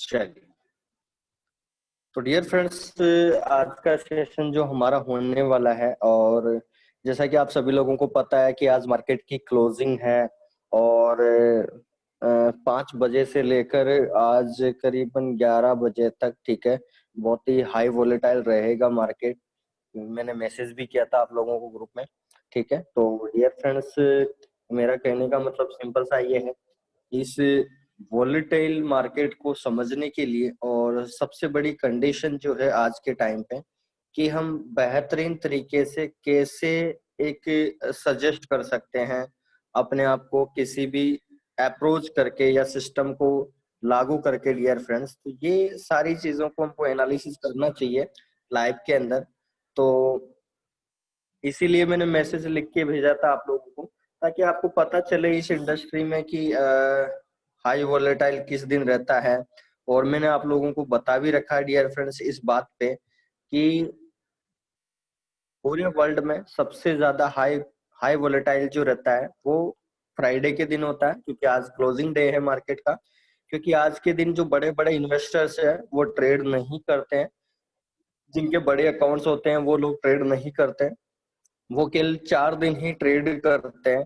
चलिए, तो dear friends, आज का सेशन जो हमारा होने वाला है, और जैसा कि आप सभी लोगों को पता है कि आज मार्केट की क्लोजिंग है और 5 बजे से लेकर आज करीबन 11 बजे तक, ठीक है, बहुत ही हाई वोलेटाइल रहेगा मार्केट। मैंने मैसेज भी किया था आप लोगों को ग्रुप में, ठीक है। तो डियर फ्रेंड्स, मेरा कहने का मतलब सिंपल सा ये है, इस वॉलेटाइल मार्केट को समझने के लिए और सबसे बड़ी कंडीशन जो है आज के टाइम पे, कि हम बेहतरीन तरीके से कैसे एक सजेस्ट कर सकते हैं अपने आप को किसी भी अप्रोच करके या सिस्टम को लागू करके। डियर फ्रेंड्स, तो ये सारी चीजों को हमको एनालिसिस करना चाहिए लाइव के अंदर। तो इसीलिए मैंने मैसेज लिख के भेजा था आप लोगों को, ताकि आपको पता चले इस इंडस्ट्री में कि हाई वोलेटाइल किस दिन रहता है। और मैंने आप लोगों को बता भी रखा है डियर फ्रेंड्स इस बात पे कि पूरे वर्ल्ड में सबसे ज्यादा हाई हाई वोलेटाइल जो रहता है वो फ्राइडे के दिन होता है, क्योंकि आज क्लोजिंग डे है मार्केट का। क्योंकि आज के दिन जो बड़े बड़े इन्वेस्टर्स है वो ट्रेड नहीं करते हैं, जिनके बड़े अकाउंट्स होते हैं वो लोग ट्रेड नहीं करते हैं, वो केवल 4 दिन ही ट्रेड करते हैं।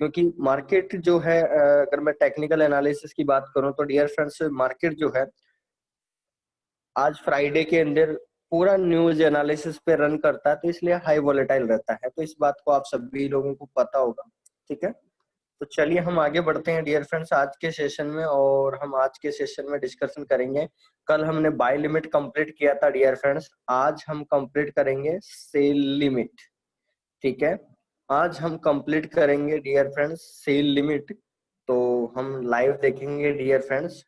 क्योंकि मार्केट जो है, अगर मैं टेक्निकल एनालिसिस की बात करूं तो डियर फ्रेंड्स, मार्केट जो है आज फ्राइडे के अंदर पूरा न्यूज एनालिसिस पे रन करता है, तो इसलिए हाई वोलेटाइल रहता है। तो इस बात को आप सभी लोगों को पता होगा, ठीक है। तो चलिए हम आगे बढ़ते हैं डियर फ्रेंड्स आज के सेशन में, और हम आज के सेशन में डिस्कशन करेंगे। कल हमने बाय लिमिट कंप्लीट किया था डियर फ्रेंड्स, आज हम कंप्लीट करेंगे सेल लिमिट, ठीक है। आज हम कंप्लीट करेंगे डियर फ्रेंड्स सेल लिमिट। तो हम लाइव देखेंगे डियर फ्रेंड्स।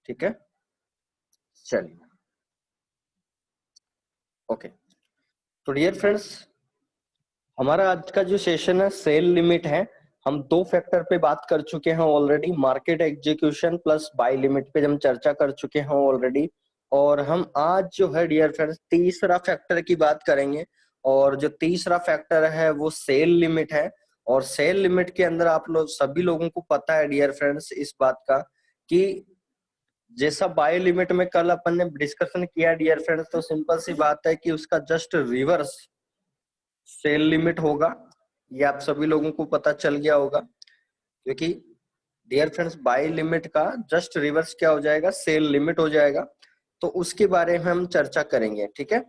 ठीक है, चलिए, ओके। तो डियर फ्रेंड्स, हमारा आज का जो सेशन है सेल लिमिट है। हम दो फैक्टर पे बात कर चुके हैं already, market execution plus by limit पे हम चर्चा कर चुके हैं ऑलरेडी। और हम आज जो है डियर फ्रेंड्स तीसरा फैक्टर की बात करेंगे, और जो तीसरा फैक्टर है वो सेल लिमिट है। और सेल लिमिट के अंदर आप लोग सभी लोगों को पता है डियर फ्रेंड्स इस बात का, कि जैसा बाय लिमिट में कल अपन ने डिस्कशन किया डियर फ्रेंड्स, तो सिंपल सी बात है कि उसका जस्ट रिवर्स सेल लिमिट होगा। ये आप सभी लोगों को पता चल गया होगा, क्योंकि डियर फ्रेंड्स बाय लिमिट का जस्ट रिवर्स क्या हो जाएगा, सेल लिमिट हो जाएगा। तो उसके बारे में हम चर्चा करेंगे, ठीक है।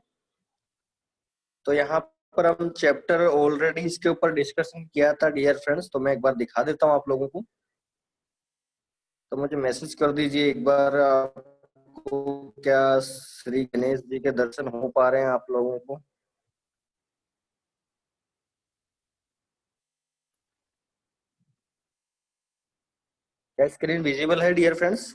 तो यहाँ पर हम चैप्टर ऑलरेडी इसके ऊपर डिस्कशन किया था डियर फ्रेंड्स, तो मैं एक बार दिखा देता हूँ आप लोगों को। तो मुझे मैसेज कर दीजिए एक बार, आपको क्या श्री गणेश जी के दर्शन हो पा रहे हैं आप लोगों को। क्या स्क्रीन विजिबल है डियर फ्रेंड्स?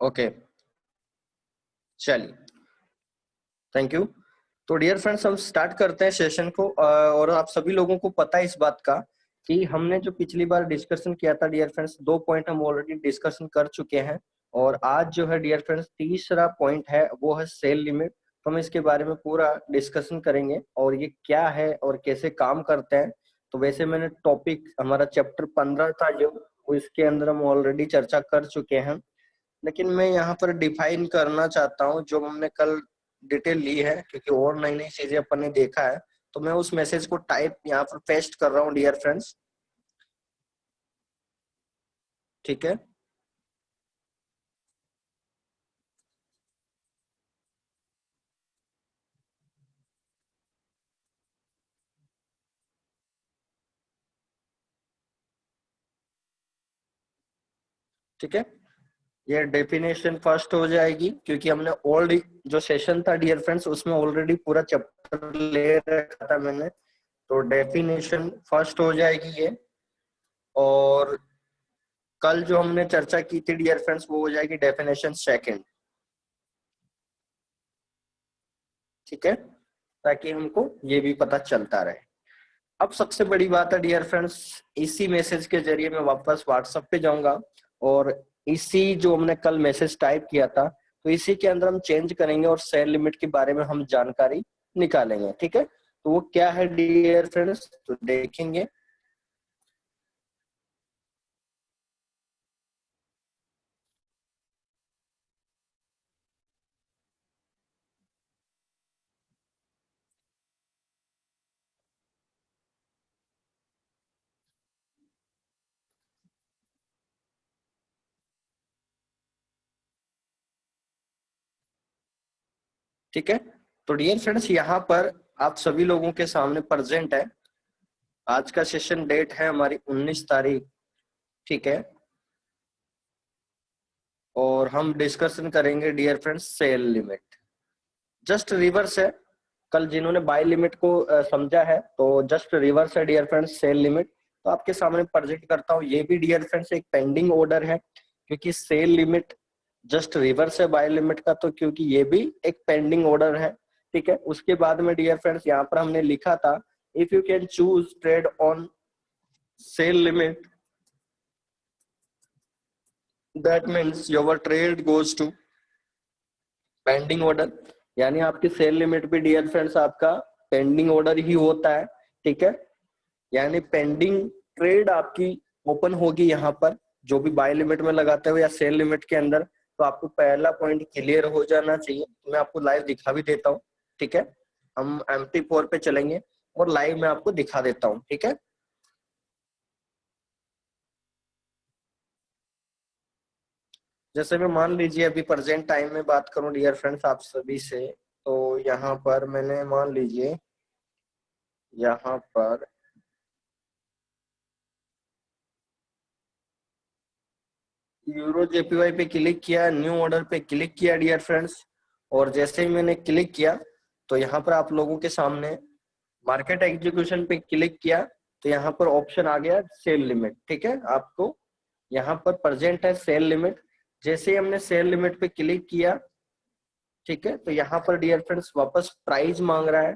ओके, चलिए, थैंक यू। तो डियर फ्रेंड्स हम स्टार्ट करते हैं सेशन को। और आप सभी लोगों को पता है इस बात का कि हमने जो पिछली बार डिस्कशन किया था डियर फ्रेंड्स, 2 पॉइंट हम ऑलरेडी डिस्कशन कर चुके हैं। और आज जो है डियर फ्रेंड्स तीसरा पॉइंट है वो है सेल लिमिट। तो हम इसके बारे में पूरा डिस्कशन करेंगे और ये क्या है और कैसे काम करते हैं। तो वैसे मैंने टॉपिक हमारा चैप्टर 15 था जो, वो इसके अंदर हम ऑलरेडी चर्चा कर चुके हैं। लेकिन मैं यहाँ पर डिफाइन करना चाहता हूँ जो हमने कल डिटेल ली है, क्योंकि और नई नई चीजें अपन ने देखा है। तो मैं उस मैसेज को टाइप यहाँ पर पेस्ट कर रहा हूँ डियर फ्रेंड्स, ठीक है। ठीक है, ये डेफिनेशन फर्स्ट हो जाएगी, क्योंकि हमने ओल्ड जो सेशन था डियर फ्रेंड्स उसमें ऑलरेडी पूरा चैप्टर ले रखा था मैंने, तो डेफिनेशन फर्स्ट हो जाएगी ये। और कल जो हमने चर्चा की थी डियर फ्रेंड्स वो हो जाएगी डेफिनेशन सेकंड। ठीक है, ताकि हमको ये भी पता चलता रहे। अब सबसे बड़ी बात है डियर फ्रेंड्स, इसी मैसेज के जरिए मैं वापस व्हाट्सएप पे जाऊंगा और इसी जो हमने कल मैसेज टाइप किया था तो इसी के अंदर हम चेंज करेंगे और सेल लिमिट के बारे में हम जानकारी निकालेंगे। ठीक है, तो वो क्या है डियर फ्रेंड्स, तो देखेंगे। ठीक है, तो डियर फ्रेंड्स यहाँ पर आप सभी लोगों के सामने प्रेजेंट है, आज का सेशन डेट है हमारी 19 तारीख। ठीक है, और हम डिस्कशन करेंगे dear friends sell limit. Just reverse है, कल जिन्होंने बाय लिमिट को समझा है तो जस्ट रिवर्स है डियर फ्रेंड्स सेल लिमिट। तो आपके सामने प्रेजेंट करता हूँ, ये भी डियर फ्रेंड्स एक पेंडिंग ऑर्डर है, क्योंकि सेल लिमिट जस्ट रिवर्स है बाय लिमिट का, तो क्योंकि ये भी एक पेंडिंग ऑर्डर है। ठीक है, उसके बाद में डियर फ्रेंड्स यहाँ पर हमने लिखा था if you can choose trade on sell limit that means your trade goes to pending order, यानी आपकी सेल लिमिट भी डियर फ्रेंड्स आपका पेंडिंग ऑर्डर ही होता है। ठीक है, यानी पेंडिंग ट्रेड आपकी ओपन होगी यहाँ पर, जो भी बाय लिमिट में लगाते हो या सेल लिमिट के अंदर। तो आपको पहला पॉइंट क्लियर हो जाना चाहिए, तो मैं आपको लाइव दिखा भी देता हूँ। ठीक है, हम MT4 पे चलेंगे और लाइव में आपको दिखा देता हूँ। ठीक है, जैसे मैं मान लीजिए अभी प्रेजेंट टाइम में बात करूं डियर फ्रेंड्स आप सभी से, तो यहाँ पर मैंने मान लीजिए यहाँ पर यूरो JPY पे क्लिक किया, न्यू ऑर्डर पे क्लिक किया डियर फ्रेंड्स, और जैसे ही मैंने क्लिक किया तो यहाँ पर आप लोगों के सामने मार्केट एग्जीक्यूशन पे क्लिक किया तो यहाँ पर ऑप्शन आ गया सेल लिमिट। ठीक है, आपको यहाँ पर प्रेजेंट है सेल लिमिट। जैसे ही हमने सेल लिमिट पे क्लिक किया, ठीक है, तो यहाँ पर डियर फ्रेंड्स वापस प्राइस मांग रहा है।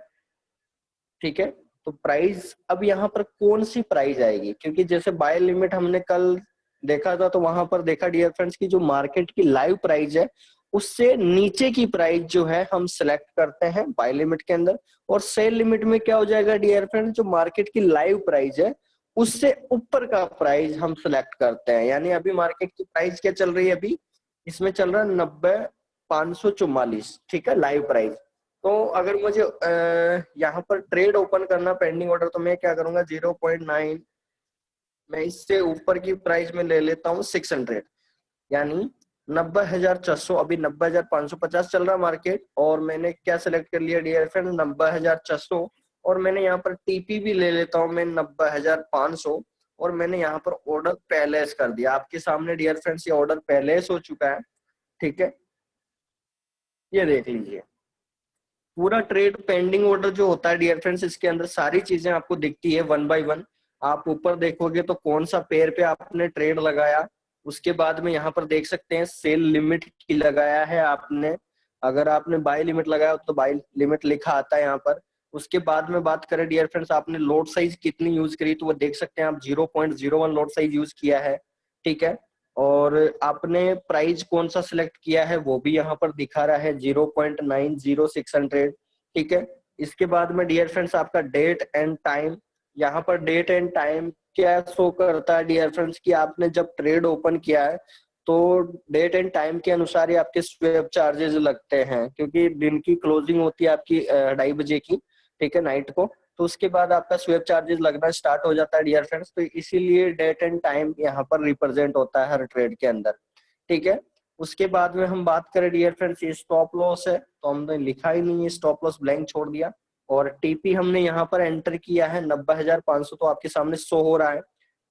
ठीक है, तो प्राइस अब यहाँ पर कौन सी प्राइस आएगी, क्योंकि जैसे बाय लिमिट हमने कल देखा था तो वहां पर देखा डियर फ्रेंड्स की जो मार्केट की लाइव प्राइस है उससे नीचे की प्राइस जो है हम सिलेक्ट करते हैं बाय लिमिट के अंदर, और सेल लिमिट में क्या हो जाएगा डियर फ्रेंड्स, जो मार्केट की लाइव प्राइस है उससे ऊपर का प्राइस हम सिलेक्ट करते हैं। यानी अभी मार्केट की प्राइस क्या चल रही है, अभी इसमें चल रहा है 90,544। ठीक है, लाइव प्राइस। तो अगर मुझे यहाँ पर ट्रेड ओपन करना पेंडिंग ऑर्डर, तो मैं क्या करूंगा 0.9, मैं इससे ऊपर की प्राइस में ले लेता हूँ 600, यानी 90,400। अभी 90,550 चल रहा मार्केट, और मैंने क्या सिलेक्ट कर लिया डियर फ्रेंड 90,400, और मैंने यहाँ पर टीपी भी ले लेता हूँ मैं 90,500, और मैंने यहाँ पर ऑर्डर पैलेस कर दिया। आपके सामने डियर फ्रेंड्स ये ऑर्डर पैलेस हो चुका है। ठीक है, ये देख लीजिए पूरा ट्रेड पेंडिंग ऑर्डर जो होता है डियर फ्रेंड्स, इसके अंदर सारी चीजें आपको दिखती है वन बाय वन। आप ऊपर देखोगे तो कौन सा पेयर पे आपने ट्रेड लगाया, उसके बाद में यहाँ पर देख सकते हैं सेल लिमिट की लगाया है आपने। अगर आपने बाय लिमिट लगाया तो बाय लिमिट लिखा आता है यहाँ पर। उसके बाद में बात करें डियर फ्रेंड्स आपने लोड साइज कितनी यूज करी, तो वो देख सकते हैं आप 0.01 लोड साइज यूज किया है। ठीक है, और आपने प्राइस कौन सा सिलेक्ट किया है वो भी यहाँ पर दिखा रहा है 0.90600। ठीक है, इसके बाद में डियर फ्रेंड्स आपका डेट एंड टाइम, यहाँ पर डेट एंड टाइम क्या शो करता है डियर फ्रेंड्स कि आपने जब ट्रेड ओपन किया है तो डेट एंड टाइम के अनुसार ही आपके स्वेप चार्जेस लगते हैं, क्योंकि दिन की क्लोजिंग होती है आपकी 2:30 बजे की। ठीक है, नाइट को, तो उसके बाद आपका स्वेप चार्जेस लगना स्टार्ट हो जाता है डियर फ्रेंड्स। तो इसीलिए डेट एंड टाइम यहाँ पर रिप्रेजेंट होता है हर ट्रेड के अंदर। ठीक है, उसके बाद में हम बात करें डियर फ्रेंड्स ये स्टॉप लॉस है, तो हमने लिखा ही नहीं है, स्टॉप लॉस ब्लैंक छोड़ दिया, और टीपी हमने यहाँ पर एंटर किया है 90,500, तो आपके सामने शो हो रहा है।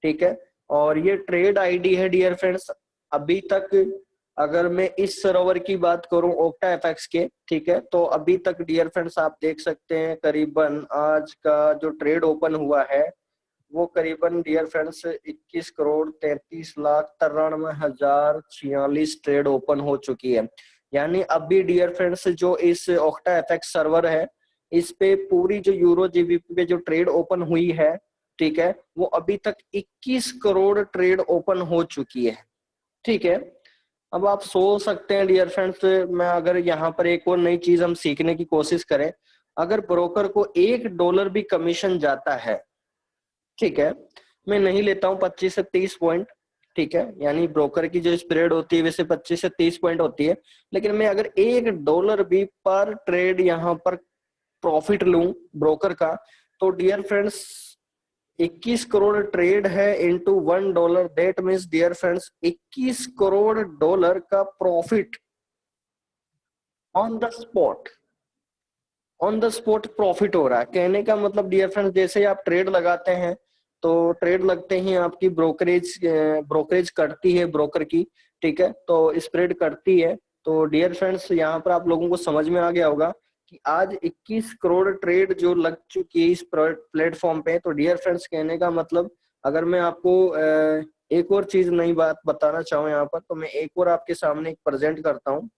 ठीक है, और ये ट्रेड आईडी है डियर फ्रेंड्स, अभी तक अगर मैं इस सरोवर की बात करूं ओक्टा एफएक्स के, ठीक है, तो अभी तक डियर फ्रेंड्स आप देख सकते हैं करीबन आज का जो ट्रेड ओपन हुआ है वो करीबन डियर फ्रेंड्स 21,33,93,046 ट्रेड ओपन हो चुकी है। यानी अभी डियर फ्रेंड्स जो इस ओक्टा एफएक्स सर्वर है इस पे पूरी जो यूरो जीबीपी पे जो ट्रेड ओपन हुई है, ठीक है, वो अभी तक 21 करोड़ ट्रेड ओपन हो चुकी है। ठीक है, अब आप सोच सकते हैं डियर फ्रेंड्स, मैं अगर यहाँ पर एक और नई चीज हम सीखने की कोशिश करें, अगर ब्रोकर को $1 भी कमीशन जाता है, ठीक है, मैं नहीं लेता हूँ 25 से 30 पॉइंट, ठीक है, यानी ब्रोकर की जो स्प्रेड होती है वैसे 25 से 30 पॉइंट होती है, लेकिन मैं अगर $1 भी पर ट्रेड यहाँ पर प्रॉफिट लूं ब्रोकर का, तो डियर फ्रेंड्स 21 करोड़ ट्रेड है into $1, that means dear friends 21 crore dollar का profit on the spot, on the spot profit हो रहा है। कहने का मतलब डियर फ्रेंड्स जैसे ही आप ट्रेड लगाते हैं तो ट्रेड लगते ही आपकी ब्रोकरेज ब्रोकरेज कटती है ब्रोकर की, ठीक है, तो स्प्रेड कटती है। तो डियर फ्रेंड्स यहाँ पर आप लोगों को समझ में आ गया होगा कि आज 21 करोड़ ट्रेड जो लग चुकी है इस प्लेटफॉर्म पे। तो डियर फ्रेंड्स कहने का मतलब अगर मैं आपको एक और चीज नई बात बताना चाहूँ यहाँ पर, तो मैं एक और आपके सामने एक प्रेजेंट करता हूँ।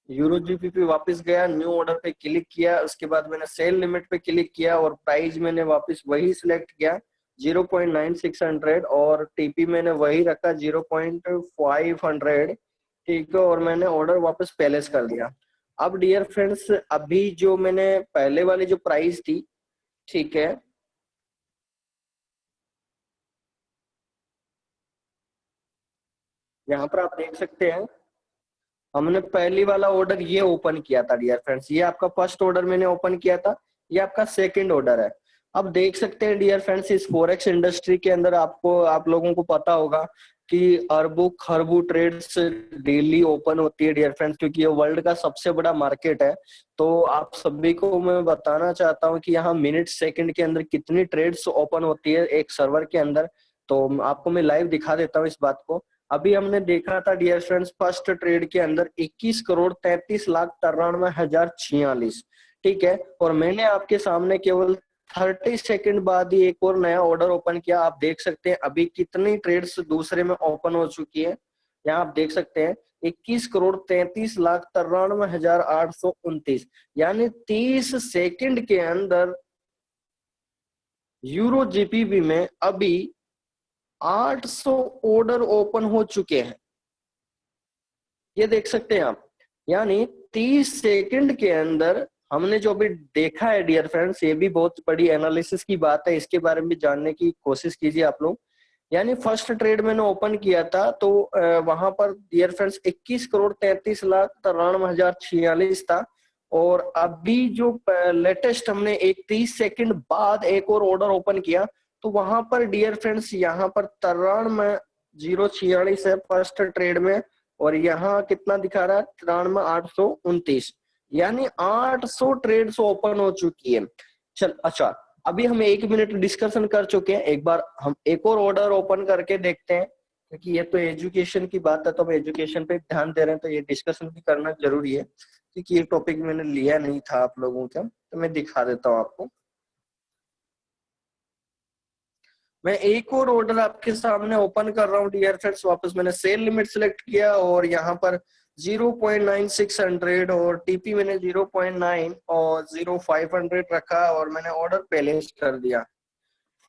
यूरो जीबीपी वापस गया, न्यू ऑर्डर पे क्लिक किया, उसके बाद मैंने सेल लिमिट पे क्लिक किया और प्राइस मैंने वापस वही सिलेक्ट किया 0.9600 और टीपी मैंने वही रखा 0.500, ठीक है, और मैंने ऑर्डर वापस पैलेस कर दिया। अब डियर फ्रेंड्स अभी जो मैंने पहले वाली जो प्राइस थी, ठीक है, यहाँ पर आप देख सकते हैं हमने पहली वाला ऑर्डर ये ओपन किया था डियर फ्रेंड्स, ये आपका फर्स्ट ऑर्डर मैंने ओपन किया था, ये आपका सेकंड ऑर्डर है। अब देख सकते हैं डियर फ्रेंड्स इस फोरेक्स इंडस्ट्री के अंदर आपको आप लोगों को पता होगा कि अरबों खरबों ट्रेड्स डेली ओपन होती है डियर फ्रेंड्स, क्योंकि ये वर्ल्ड का सबसे बड़ा मार्केट है। तो आप सभी को मैं बताना चाहता हूँ कि यहाँ मिनट सेकंड के अंदर कितनी ट्रेड्स ओपन होती है एक सर्वर के अंदर। तो आपको मैं लाइव दिखा देता हूँ इस बात को। अभी हमने देखा था डियर फ्रेंड्स फर्स्ट ट्रेड के अंदर 21,33,93,046, ठीक है, और मैंने आपके सामने केवल 30 सेकंड बाद ही एक और नया ऑर्डर ओपन किया। आप देख सकते हैं अभी कितनी ट्रेड्स दूसरे में ओपन हो चुकी है, यहाँ आप देख सकते हैं 21,33,93,829, यानी 30 सेकंड के अंदर यूरो जीपीबी में अभी 800 ऑर्डर ओपन हो चुके हैं, ये देख सकते हैं आप। यानी 30 सेकंड के अंदर हमने जो अभी देखा है डियर फ्रेंड्स, ये भी बहुत बड़ी एनालिसिस की बात है, इसके बारे में भी जानने की कोशिश कीजिए आप लोग। यानी फर्स्ट ट्रेड मैंने ओपन किया था तो वहां पर डियर फ्रेंड्स 21,33,93,046 था, और अभी जो लेटेस्ट हमने एक 30 सेकंड बाद एक और ऑर्डर ओपन किया तो वहां पर डियर फ्रेंड्स यहाँ पर 93,046 है फर्स्ट ट्रेड में, और यहाँ कितना दिखा रहा है 93,829, यानी 800 ट्रेड्स ओपन हो चुकी है। चल अच्छा, अभी हम 1 मिनट डिस्कशन कर चुके हैं, एक बार हम एक और ऑर्डर ओपन करके देखते हैं, क्योंकि ये तो एजुकेशन की बात है तो हम एजुकेशन पे ध्यान दे रहे हैं, तो ये डिस्कशन भी करना जरूरी है, क्योंकि ये टॉपिक मैंने लिया नहीं था आप लोगों का, तो मैं दिखा देता हूँ आपको। मैं एक और ऑर्डर आपके सामने ओपन कर रहा हूँ डियर फ्रेंड्स, वापस मैंने सेल लिमिट सिलेक्ट किया और यहाँ पर 0.9600 और टीपी मैंने 0.9 और 0.500 रखा और मैंने ऑर्डर प्लेस कर दिया।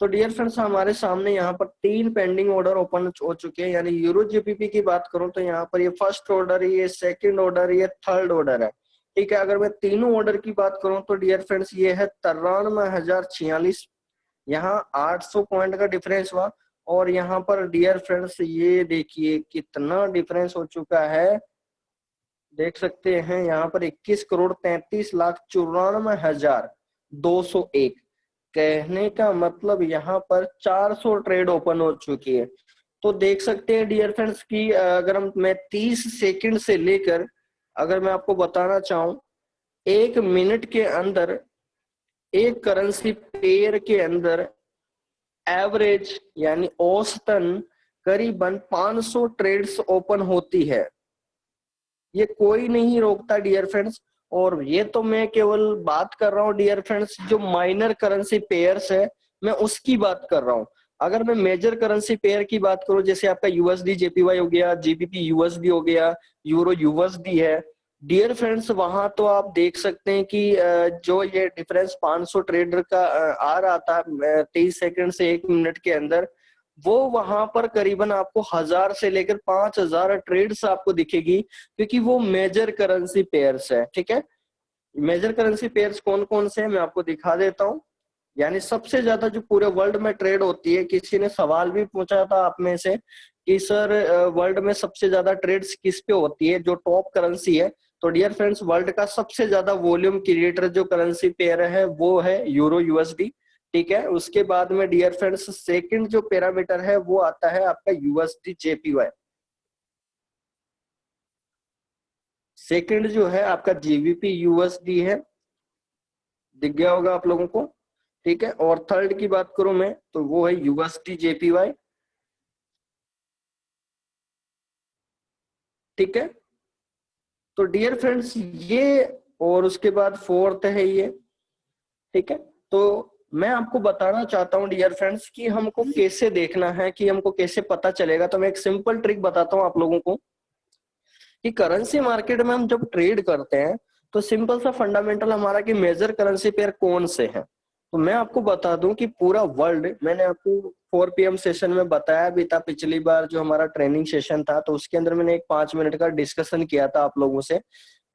तो डियर फ्रेंड्स हमारे सामने यहाँ पर 3 पेंडिंग ऑर्डर ओपन हो चुके हैं। यानी यूरो जीबीपी की बात करूं तो यहाँ पर ये फर्स्ट ऑर्डर है, ये सेकंड ऑर्डर है, ये थर्ड ऑर्डर है, ठीक है। अगर मैं तीनों ऑर्डर की बात करूं तो डियर फ्रेंड्स ये है 93,046, यहाँ 800 पॉइंट का डिफरेंस हुआ, और यहाँ पर डियर फ्रेंड्स ये देखिए कितना डिफरेंस हो चुका है, देख सकते हैं यहाँ पर 21,33,94,201, कहने का मतलब यहाँ पर 400 ट्रेड ओपन हो चुकी है। तो देख सकते हैं डियर फ्रेंड्स की अगर मैं 30 सेकंड से लेकर अगर मैं आपको बताना चाहूं 1 मिनट के अंदर एक करेंसी पेयर के अंदर एवरेज यानी औसतन करीबन 500 ट्रेड्स ओपन होती है। ये कोई नहीं रोकता डियर फ्रेंड्स। और ये तो मैं केवल बात कर रहा हूँ डियर फ्रेंड्स, जो माइनर करेंसी पेयर्स है मैं उसकी बात कर रहा हूँ। अगर मैं मेजर करेंसी पेयर की बात करूं, जैसे आपका यूएसडी जेपीवाई हो गया, जीबीपी यूएसडी हो गया, यूरो यूएसडी है डियर फ्रेंड्स, वहां तो आप देख सकते हैं कि जो ये डिफरेंस 500 ट्रेडर का आ रहा था 23 सेकंड से 1 मिनट के अंदर, वो वहां पर करीबन आपको 1000 से लेकर 5000 ट्रेड्स आपको दिखेगी, क्योंकि वो मेजर करेंसी पेयर्स है। ठीक है, मेजर करेंसी पेयर्स कौन कौन से हैं मैं आपको दिखा देता हूँ। यानी सबसे ज्यादा जो पूरे वर्ल्ड में ट्रेड होती है, किसी ने सवाल भी पूछा था आप में से कि सर वर्ल्ड में सबसे ज्यादा ट्रेड्स किस पे होती है, जो टॉप करेंसी है। तो डियर फ्रेंड्स, वर्ल्ड का सबसे ज्यादा वॉल्यूम क्रिएटर जो करेंसी पेयर है वो है यूरो यूएसडी। ठीक है, उसके बाद में डियर फ्रेंड्स सेकंड जो पैरामीटर है वो आता है आपका यूएसडी जेपीवाई। सेकंड जो है आपका जीबीपी यूएसडी है, दिख गया होगा आप लोगों को। ठीक है, और थर्ड की बात करूं मैं तो वो है यूएसडी जेपीवाई। ठीक है, तो डियर फ्रेंड्स ये, और उसके बाद फोर्थ है ये। ठीक है, तो मैं आपको बताना चाहता हूं डियर फ्रेंड्स कि हमको कैसे देखना है, कि हमको कैसे पता चलेगा। तो मैं एक सिंपल ट्रिक बताता हूं आप लोगों को कि करेंसी मार्केट में हम जब ट्रेड करते हैं तो सिंपल सा फंडामेंटल हमारा कि मेजर करेंसी पेयर कौन से हैं। तो मैं आपको बता दूं कि पूरा वर्ल्ड, मैंने आपको 4 PM सेशन में बताया भी था पिछली बार जो हमारा ट्रेनिंग सेशन था, तो उसके अंदर मैंने एक 5 मिनट का डिस्कशन किया था आप लोगों से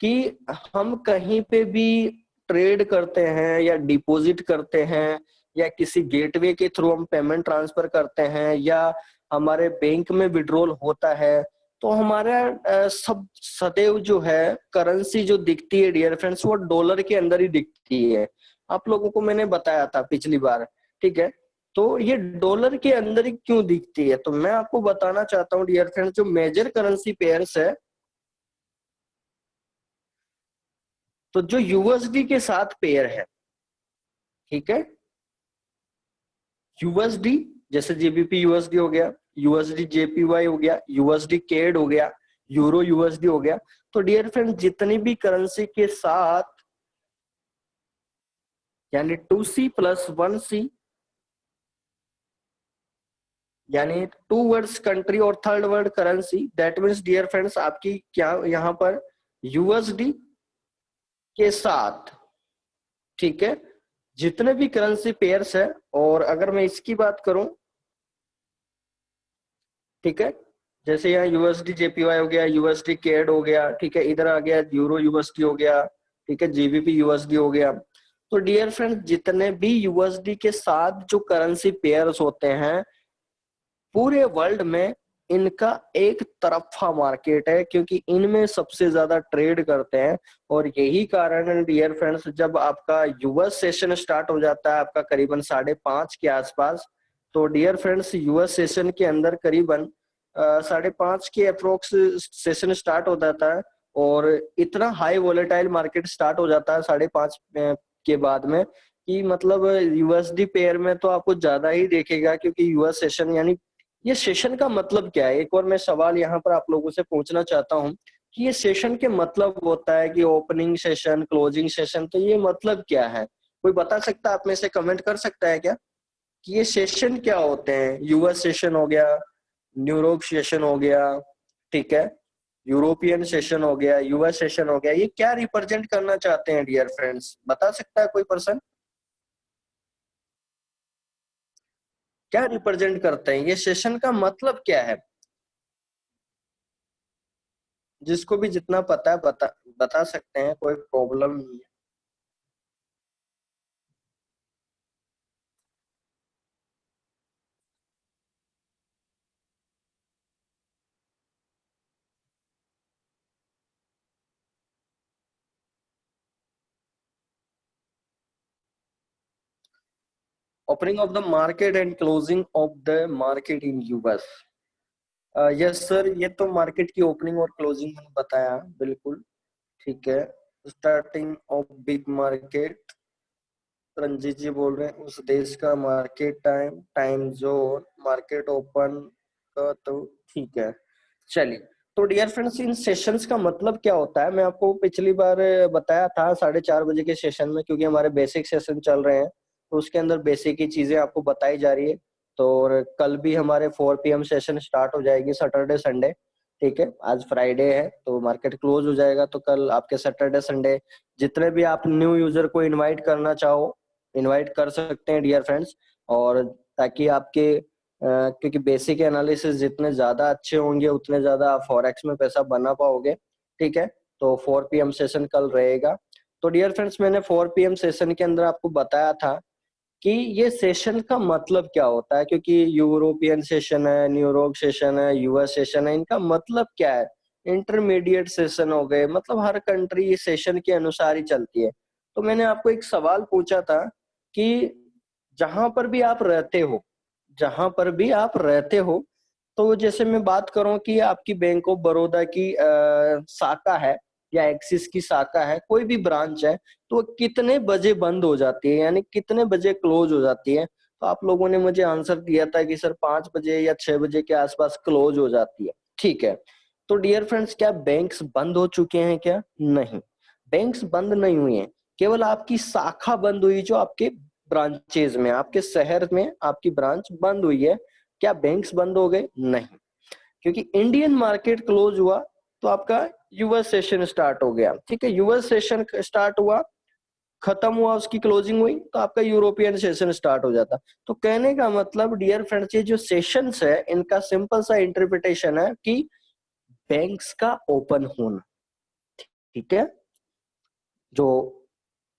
कि हम कहीं पे भी ट्रेड करते हैं या डिपॉजिट करते हैं या किसी गेटवे के थ्रू हम पेमेंट ट्रांसफर करते हैं या हमारे बैंक में विड्रॉल होता है, तो हमारा सब सदैव जो है करेंसी जो दिखती है डियर फ्रेंड्स वो डॉलर के अंदर ही दिखती है। आप लोगों को मैंने बताया था पिछली बार। ठीक है, तो ये डॉलर के अंदर ही क्यों दिखती है, तो मैं आपको बताना चाहता हूँ डियर फ्रेंड्स, जो मेजर करेंसी पेयर्स है, तो जो यूएसडी के साथ पेयर है, ठीक है, यूएसडी जैसे जीबीपी यूएसडी हो गया, यूएसडी जेपीवाई हो गया, यूएसडी केड हो गया, यूरो यूएसडी हो गया। तो डियर फ्रेंड जितनी भी करेंसी के साथ यानी 2C+1C, यानी 2 वर्ड्स कंट्री और third word currency, that means dear friends आपकी क्या यहाँ पर यूएसडी के साथ, ठीक है, जितने भी करेंसी पेयर्स है। और अगर मैं इसकी बात करूं, ठीक है, जैसे यहाँ यूएसडी जेपीवाई हो गया, यूएसडी केड हो गया, ठीक है, इधर आ गया यूरो यूएसडी हो गया, ठीक है, जीबीपी यूएसडी हो गया। तो डियर फ्रेंड जितने भी यूएसडी के साथ जो करेंसी पेयर्स होते हैं पूरे वर्ल्ड में, इनका एक तरफा मार्केट है, क्योंकि इनमें सबसे ज्यादा ट्रेड करते हैं। और यही कारण है डियर फ्रेंड्स, जब आपका यूएस सेशन स्टार्ट हो जाता है आपका करीबन 5:30 के आसपास, तो डियर फ्रेंड्स यूएस सेशन के अंदर करीबन 5:30 के अप्रोक्स सेशन स्टार्ट हो जाता है, और इतना हाई वोलेटाइल मार्केट स्टार्ट हो जाता है 5:30 के बाद में, कि मतलब यूएसडी पेयर में तो आपको ज्यादा ही देखेगा, क्योंकि यूएस सेशन यानी ये सेशन का मतलब क्या है। एक और मैं सवाल यहाँ पर आप लोगों से पूछना चाहता हूँ कि ये सेशन के मतलब होता है कि ओपनिंग सेशन, क्लोजिंग सेशन, तो ये मतलब क्या है, कोई बता सकता है आप में से, कमेंट कर सकता है क्या कि ये सेशन क्या होते हैं। यूएस सेशन हो गया, यूरोप सेशन हो गया, ठीक है, यूरोपियन सेशन हो गया, यूएस सेशन हो गया, ये क्या रिप्रेजेंट करना चाहते हैं डियर फ्रेंड्स, बता सकता है कोई पर्सन, क्या रिप्रेजेंट करते हैं, ये सेशन का मतलब क्या है। जिसको भी जितना पता है बता सकते हैं, कोई प्रॉब्लम नहीं है। Opening of the market and closing of the market in US. Yes sir, ये तो मार्केट की ओपनिंग और क्लोजिंग मैंने बताया बिल्कुल। ठीक है, starting off big market, Ranjit ji बोल रहे हैं उस देश का market time, time zone, market open तो ठीक है, चलिए। तो डियर फ्रेंड्स, इन सेशंस का मतलब क्या होता है, मैं आपको पिछली बार बताया था 4:30 बजे के सेशन में, क्योंकि हमारे बेसिक सेशन चल रहे हैं तो उसके अंदर बेसिक ही चीजें आपको बताई जा रही है। तो और कल भी हमारे 4 PM सेशन स्टार्ट हो जाएगी, सैटरडे संडे। ठीक है, आज फ्राइडे है तो मार्केट क्लोज हो जाएगा, तो कल आपके सैटरडे संडे जितने भी आप न्यू यूजर को इनवाइट करना चाहो इनवाइट कर सकते हैं डियर फ्रेंड्स। और ताकि आपके क्योंकि बेसिक एनालिसिस जितने ज्यादा अच्छे होंगे उतने ज्यादा आप फॉरेक्स में पैसा बना पाओगे। ठीक है, तो 4 PM सेशन कल रहेगा। तो डियर फ्रेंड्स, मैंने 4 PM सेशन के अंदर आपको बताया था कि ये सेशन का मतलब क्या होता है, क्योंकि यूरोपियन सेशन है, न्यूयॉर्क सेशन है, यूएस सेशन है, इनका मतलब क्या है। इंटरमीडिएट सेशन हो गए, मतलब हर कंट्री सेशन के अनुसार ही चलती है। तो मैंने आपको एक सवाल पूछा था कि जहां पर भी आप रहते हो जहां पर भी आप रहते हो, तो जैसे मैं बात करूं कि आपकी बैंक ऑफ बड़ौदा की शाखा है या एक्सिस की शाखा है, कोई भी ब्रांच है, तो वो कितने बजे बंद हो जाती है, यानी कितने बजे क्लोज हो जाती है। तो आप लोगों ने मुझे आंसर दिया था कि सर 5 बजे या 6 बजे के आसपास क्लोज हो जाती है। ठीक है, तो डियर फ्रेंड्स, क्या बैंक्स बंद हो चुके हैं क्या? नहीं, बैंक्स बंद नहीं हुए हैं, केवल आपकी शाखा बंद हुई, जो आपके ब्रांचेज में, आपके शहर में आपकी ब्रांच बंद हुई है। क्या बैंक्स बंद हो गए? नहीं, क्योंकि इंडियन मार्केट क्लोज हुआ तो आपका यूएस सेशन स्टार्ट हो गया। ठीक है, यूएस सेशन स्टार्ट हुआ, खत्म हुआ, उसकी क्लोजिंग हुई, तो आपका यूरोपियन सेशन स्टार्ट हो जाता। तो कहने का मतलब डियर फ्रेंड्स, ये जो सेशंस है इनका सिंपल सा इंटरप्रिटेशन है कि बैंक्स का ओपन होना। ठीक है, जो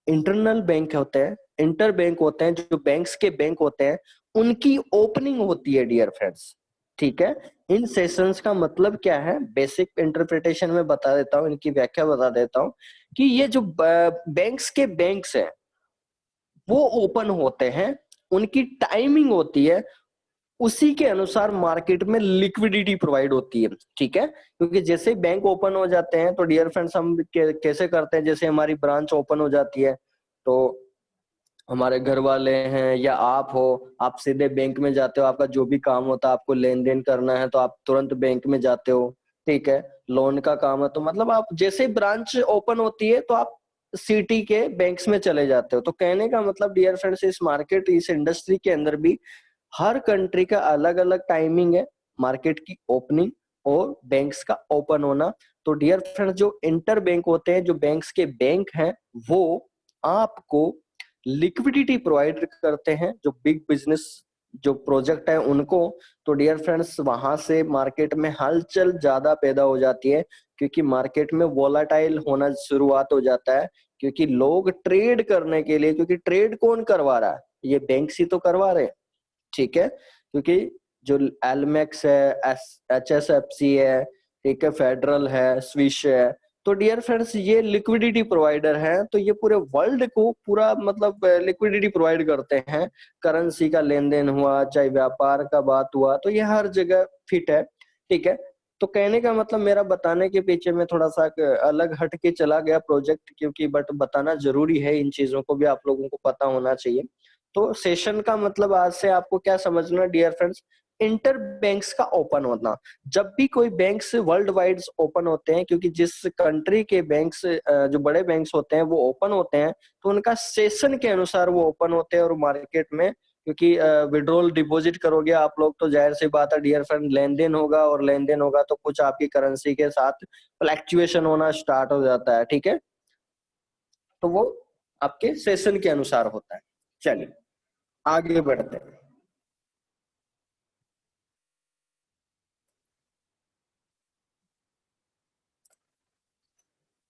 इंटरनल बैंक होते हैं, इंटर बैंक होते हैं, जो बैंक्स के बैंक होते हैं, उनकी ओपनिंग होती है डियर फ्रेंड्स। ठीक है, इन सेशंस का मतलब क्या है, बेसिक इंटरप्रिटेशन में बता देता हूँ, इनकी व्याख्या बता देता हूँ कि ये जो बैंक्स के बैंक्स हैं वो ओपन होते हैं, उनकी टाइमिंग होती है, उसी के अनुसार मार्केट में लिक्विडिटी प्रोवाइड होती है। ठीक है, क्योंकि जैसे बैंक ओपन हो जाते हैं तो डियर फ्रेंड्स हम कैसे करते हैं, जैसे हमारी ब्रांच ओपन हो जाती है तो हमारे घर वाले हैं या आप हो, आप सीधे बैंक में जाते हो, आपका जो भी काम होता है, आपको लेन देन करना है तो आप तुरंत बैंक में जाते हो। ठीक है, लोन का काम है तो मतलब आप जैसे ब्रांच ओपन होती है तो आप सिटी के बैंक्स में चले जाते हो। तो कहने का मतलब डियर फ्रेंड्स, इस मार्केट, इस इंडस्ट्री के अंदर भी हर कंट्री का अलग अलग टाइमिंग है, मार्केट की ओपनिंग और बैंक्स का ओपन होना। तो डियर फ्रेंड्स, जो इंटर बैंक होते हैं, जो बैंक्स के बैंक हैं, वो आपको लिक्विडिटी प्रोवाइड करते हैं, जो बिग बिजनेस जो प्रोजेक्ट है उनको। तो डियर फ्रेंड्स, वहां से मार्केट में हलचल ज्यादा पैदा हो जाती है, क्योंकि मार्केट में वोलाटाइल होना शुरुआत हो जाता है, क्योंकि लोग ट्रेड करने के लिए, क्योंकि ट्रेड कौन करवा रहा है, ये बैंक्स ही तो करवा रहे हैं। ठीक है, क्योंकि जो एलमेक्स है, HSFC है, ठीक है, फेडरल है, स्विश है, तो डियर फ्रेंड्स ये लिक्विडिटी प्रोवाइडर हैं, तो ये पूरे वर्ल्ड को पूरा मतलब लिक्विडिटी प्रोवाइड करते हैं। करेंसी का लेन देन हुआ, चाहे व्यापार का बात हुआ, तो ये हर जगह फिट है। ठीक है, तो कहने का मतलब मेरा बताने के पीछे में थोड़ा सा अलग हट के चला गया प्रोजेक्ट, क्योंकि बट बताना जरूरी है, इन चीजों को भी आप लोगों को पता होना चाहिए। तो सेशन का मतलब आज से आपको क्या समझना डियर फ्रेंड्स, इंटर बैंक्स का ओपन होना। जब भी कोई बैंक्स वर्ल्ड वाइड ओपन होते हैं, क्योंकि जिस कंट्री के बैंक्स जो बड़े बैंक्स होते हैं वो ओपन होते हैं, तो उनका सेशन के अनुसार वो ओपन होते हैं। और मार्केट में क्योंकि विड्रॉल डिपॉजिट करोगे आप लोग, तो जाहिर सी बात है डियर फ्रेंड, लेन देन होगा, और लेन देन होगा तो कुछ आपकी करेंसी के साथ फ्लैक्चुएशन होना स्टार्ट हो जाता है। ठीक है, तो वो आपके सेशन के अनुसार होता है। चलिए आगे बढ़ते हैं।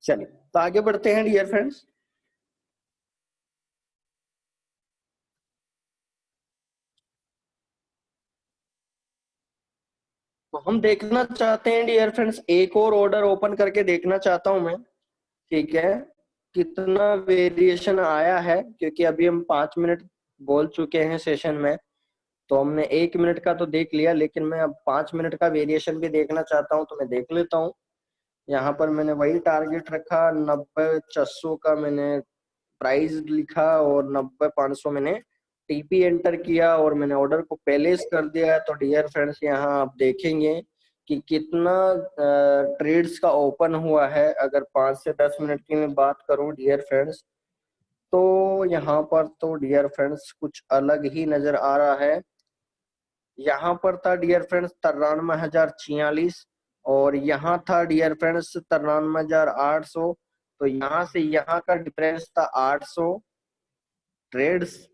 चलिए तो आगे बढ़ते हैं डियर फ्रेंड्स। तो हम देखना चाहते हैं डियर फ्रेंड्स, एक और ऑर्डर ओपन करके देखना चाहता हूं मैं। ठीक है, कितना वेरिएशन आया है, क्योंकि अभी हम 5 मिनट बोल चुके हैं सेशन में, तो हमने 1 मिनट का तो देख लिया, लेकिन मैं अब 5 मिनट का वेरिएशन भी देखना चाहता हूं, तो मैं देख लेता हूं। यहाँ पर मैंने वही टारगेट रखा, 90 600 का मैंने प्राइस लिखा और 90 500 मैंने टीपी एंटर किया और मैंने ऑर्डर को प्लेस कर दिया है। तो डियर फ्रेंड्स यहाँ आप देखेंगे कि कितना ट्रेड्स का ओपन हुआ है। अगर 5 से 10 मिनट की मैं बात करूं डियर फ्रेंड्स, तो यहाँ पर तो डियर फ्रेंड्स कुछ अलग ही नजर आ रहा है। यहाँ पर था डियर फ्रेंड्स 93,046 और यहाँ था डियर फ्रेंड्स 93,800। तो यहाँ से यहाँ का डिफरेंस था 800 ट्रेड्स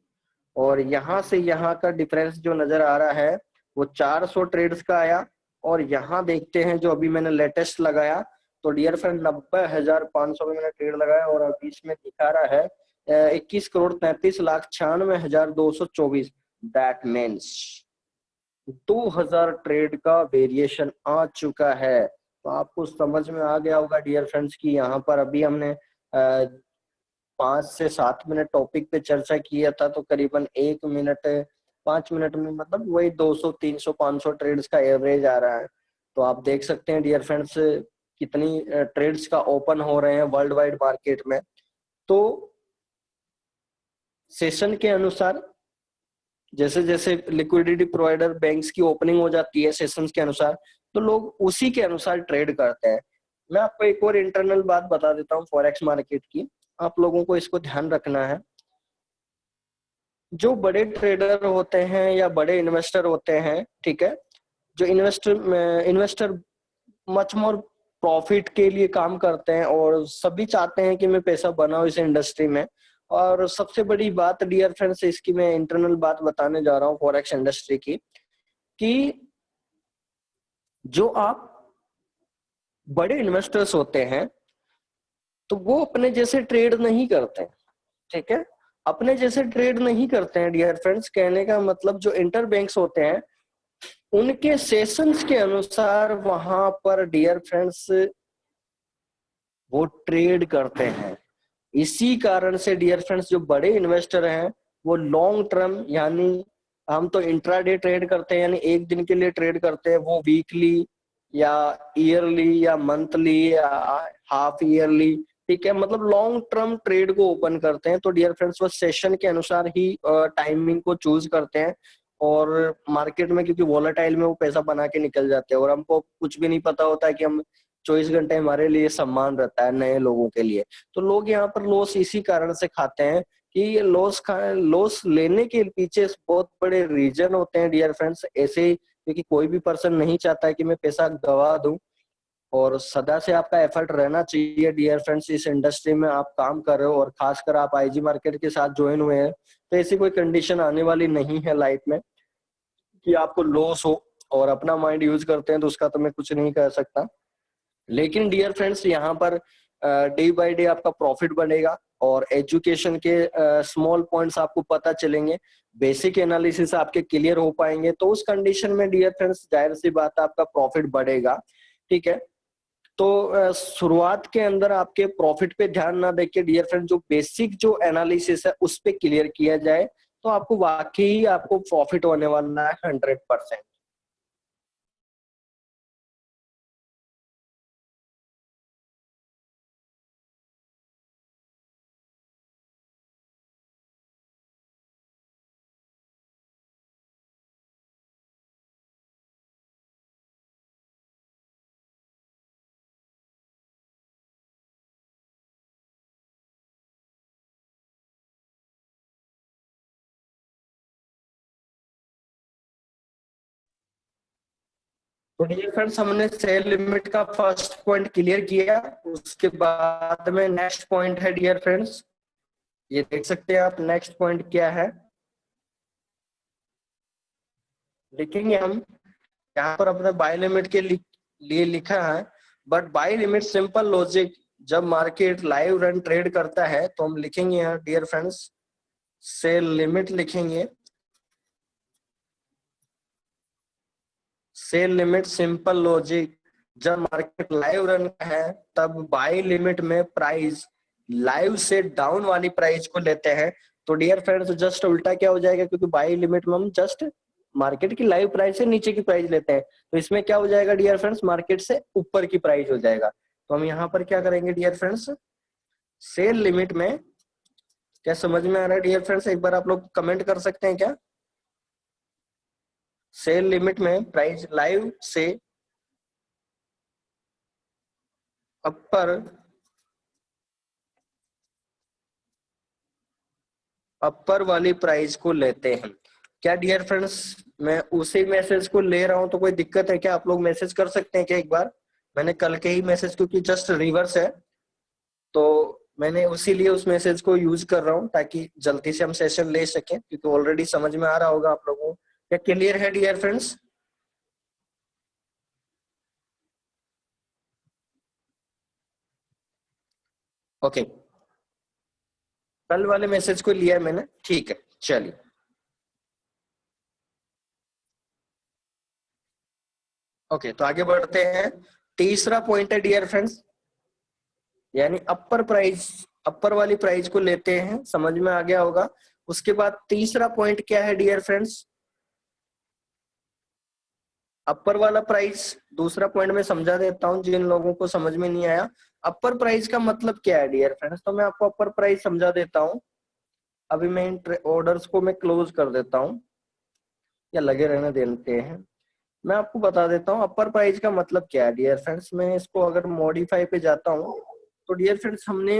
और यहाँ से यहाँ का डिफरेंस जो नजर आ रहा है वो 400 ट्रेड्स का आया। और यहाँ देखते हैं जो अभी मैंने लेटेस्ट लगाया, तो डियर फ्रेंड 90,500 में मैंने ट्रेड लगाया और अभी इसमें दिखा रहा है 21,33,96,224। दैट मीन्स 2000 ट्रेड का वेरिएशन आ चुका है। तो आपको समझ में आ गया होगा डियर फ्रेंड्स की यहाँ पर अभी हमने 5 से 7 मिनट टॉपिक पे चर्चा किया था, तो करीबन 1 मिनट 5 मिनट में मतलब वही 200 300 500 ट्रेड्स का एवरेज आ रहा है। तो आप देख सकते हैं डियर फ्रेंड्स कितनी ट्रेड्स का ओपन हो रहे हैं वर्ल्ड वाइड मार्केट में। तो सेशन के अनुसार जैसे जैसे लिक्विडिटी प्रोवाइडर बैंक्स की ओपनिंग हो जाती है सेशंस के अनुसार, तो लोग उसी के अनुसार ट्रेड करते हैं। मैं आपको एक और इंटरनल बात बता देता हूँ फॉरेक्स मार्केट की, आप लोगों को इसको ध्यान रखना है। जो बड़े ट्रेडर होते हैं या बड़े इन्वेस्टर होते हैं, ठीक है, जो इन्वेस्टर मच मोर प्रॉफिट के लिए काम करते हैं और सभी चाहते हैं कि मैं पैसा बनाऊं इस इंडस्ट्री में। और सबसे बड़ी बात डियर फ्रेंड्स इसकी मैं इंटरनल बात बताने जा रहा हूँ फॉरेक्स इंडस्ट्री की, कि जो आप बड़े इन्वेस्टर्स होते हैं तो वो अपने जैसे ट्रेड नहीं करते हैं, ठीक है, अपने जैसे ट्रेड नहीं करते हैं डियर फ्रेंड्स। कहने का मतलब जो इंटर बैंक्स होते हैं उनके सेशंस के अनुसार वहां पर डियर फ्रेंड्स वो ट्रेड करते हैं। इसी कारण से डियर फ्रेंड्स जो बड़े इन्वेस्टर हैं वो लॉन्ग टर्म, यानी हम तो इंट्राडे ट्रेड करते हैं यानी एक दिन के लिए ट्रेड करते हैं, वो वीकली या ईयरली या मंथली या हाफ ईयरली, ठीक है, मतलब लॉन्ग टर्म ट्रेड को ओपन करते हैं। तो डियर फ्रेंड्स वो सेशन के अनुसार ही टाइमिंग को चूज करते हैं और मार्केट में क्योंकि वॉलेटाइल में वो पैसा बना के निकल जाते हैं और हमको कुछ भी नहीं पता होता है कि हम 24 घंटे हमारे लिए सम्मान रहता है नए लोगों के लिए। तो लोग यहाँ पर लॉस इसी कारण से खाते हैं कि ये लॉस लेने के पीछे बहुत बड़े रीजन होते हैं डियर फ्रेंड्स ऐसे ही, क्योंकि कोई भी पर्सन नहीं चाहता है कि मैं पैसा गवा दूं। और सदा से आपका एफर्ट रहना चाहिए डियर फ्रेंड्स, इस इंडस्ट्री में आप काम कर रहे हो और खासकर आप आईजी मार्केट के साथ ज्वाइन हुए हैं, तो ऐसी कोई कंडीशन आने वाली नहीं है लाइफ में कि आपको लॉस हो। और अपना माइंड यूज करते हैं तो उसका तो मैं कुछ नहीं कह सकता। लेकिन डियर फ्रेंड्स यहाँ पर डे बाय डे आपका प्रॉफिट बढ़ेगा और एजुकेशन के स्मॉल पॉइंट्स आपको पता चलेंगे, बेसिक एनालिसिस आपके क्लियर हो पाएंगे, तो उस कंडीशन में डियर फ्रेंड्स जाहिर सी बात है आपका प्रॉफिट बढ़ेगा, ठीक है। तो शुरुआत के अंदर आपके प्रॉफिट पे ध्यान ना देके डियर फ्रेंड जो बेसिक जो एनालिसिस है उस पे क्लियर किया जाए तो आपको वाकई आपको प्रॉफिट होने वाला है 100%। तो डियर फ्रेंड्स हमने सेल लिमिट का फर्स्ट पॉइंट क्लियर किया, उसके बाद में नेक्स्ट पॉइंट है डियर फ्रेंड्स, ये देख सकते हैं आप नेक्स्ट पॉइंट क्या है, लिखेंगे हम यहाँ पर अपने बाय लिमिट के लिए लिखा है। But by limit simple logic, जब मार्केट लाइव रन ट्रेड करता है तो हम लिखेंगे यहाँ डियर फ्रेंड्स सेल लिमिट लिखेंगे। सेल लिमिट सिंपल लॉजिक, जब मार्केट लाइव रन है तब बाय लिमिट में प्राइस लाइव से डाउन वाली प्राइस को लेते हैं। तो डियर फ्रेंड्स जस्ट उल्टा क्या हो जाएगा, क्योंकि बाय लिमिट में हम जस्ट मार्केट की लाइव प्राइस से नीचे की प्राइस लेते हैं, तो इसमें क्या हो जाएगा डियर फ्रेंड्स मार्केट से ऊपर की प्राइस हो जाएगा। तो हम यहाँ पर क्या करेंगे डियर फ्रेंड्स, सेल लिमिट में क्या समझ में आ रहा है डियर फ्रेंड्स? एक बार आप लोग कमेंट कर सकते हैं क्या? सेल लिमिट में प्राइस लाइव से अपर अपर वाली प्राइस को लेते हैं। क्या डियर फ्रेंड्स मैं उसी मैसेज को ले रहा हूं तो कोई दिक्कत है क्या? आप लोग मैसेज कर सकते हैं क्या एक बार? मैंने कल के ही मैसेज, क्योंकि जस्ट रिवर्स है तो मैंने उसी लिए उस मैसेज को यूज कर रहा हूं ताकि जल्दी से हम सेशन ले सकें, क्योंकि ऑलरेडी समझ में आ रहा होगा आप लोगों को। क्या क्लियर है डियर फ्रेंड्स? ओके, कल वाले मैसेज को लिया है मैंने, ठीक है चलिए। ओके, तो आगे बढ़ते हैं। तीसरा पॉइंट है डियर फ्रेंड्स, यानी अपर प्राइस, अपर वाली प्राइस को लेते हैं, समझ में आ गया होगा। उसके बाद तीसरा पॉइंट क्या है डियर फ्रेंड्स? अपर वाला प्राइस, दूसरा पॉइंट में समझा देता हूं जिन लोगों को समझ में नहीं आया। अपर प्राइस का मतलब क्या है डियर फ्रेंड्स? तो मैं आपको अपर प्राइस समझा देता हूं। अभी मैं इन ऑर्डर्स को मैं क्लोज कर देता हूं, या लगे रहने देते हैं। मैं आपको बता देता हूँ अपर प्राइस का मतलब क्या है डियर फ्रेंड्स। मैं इसको अगर मॉडिफाई पे जाता हूँ तो डियर फ्रेंड्स हमने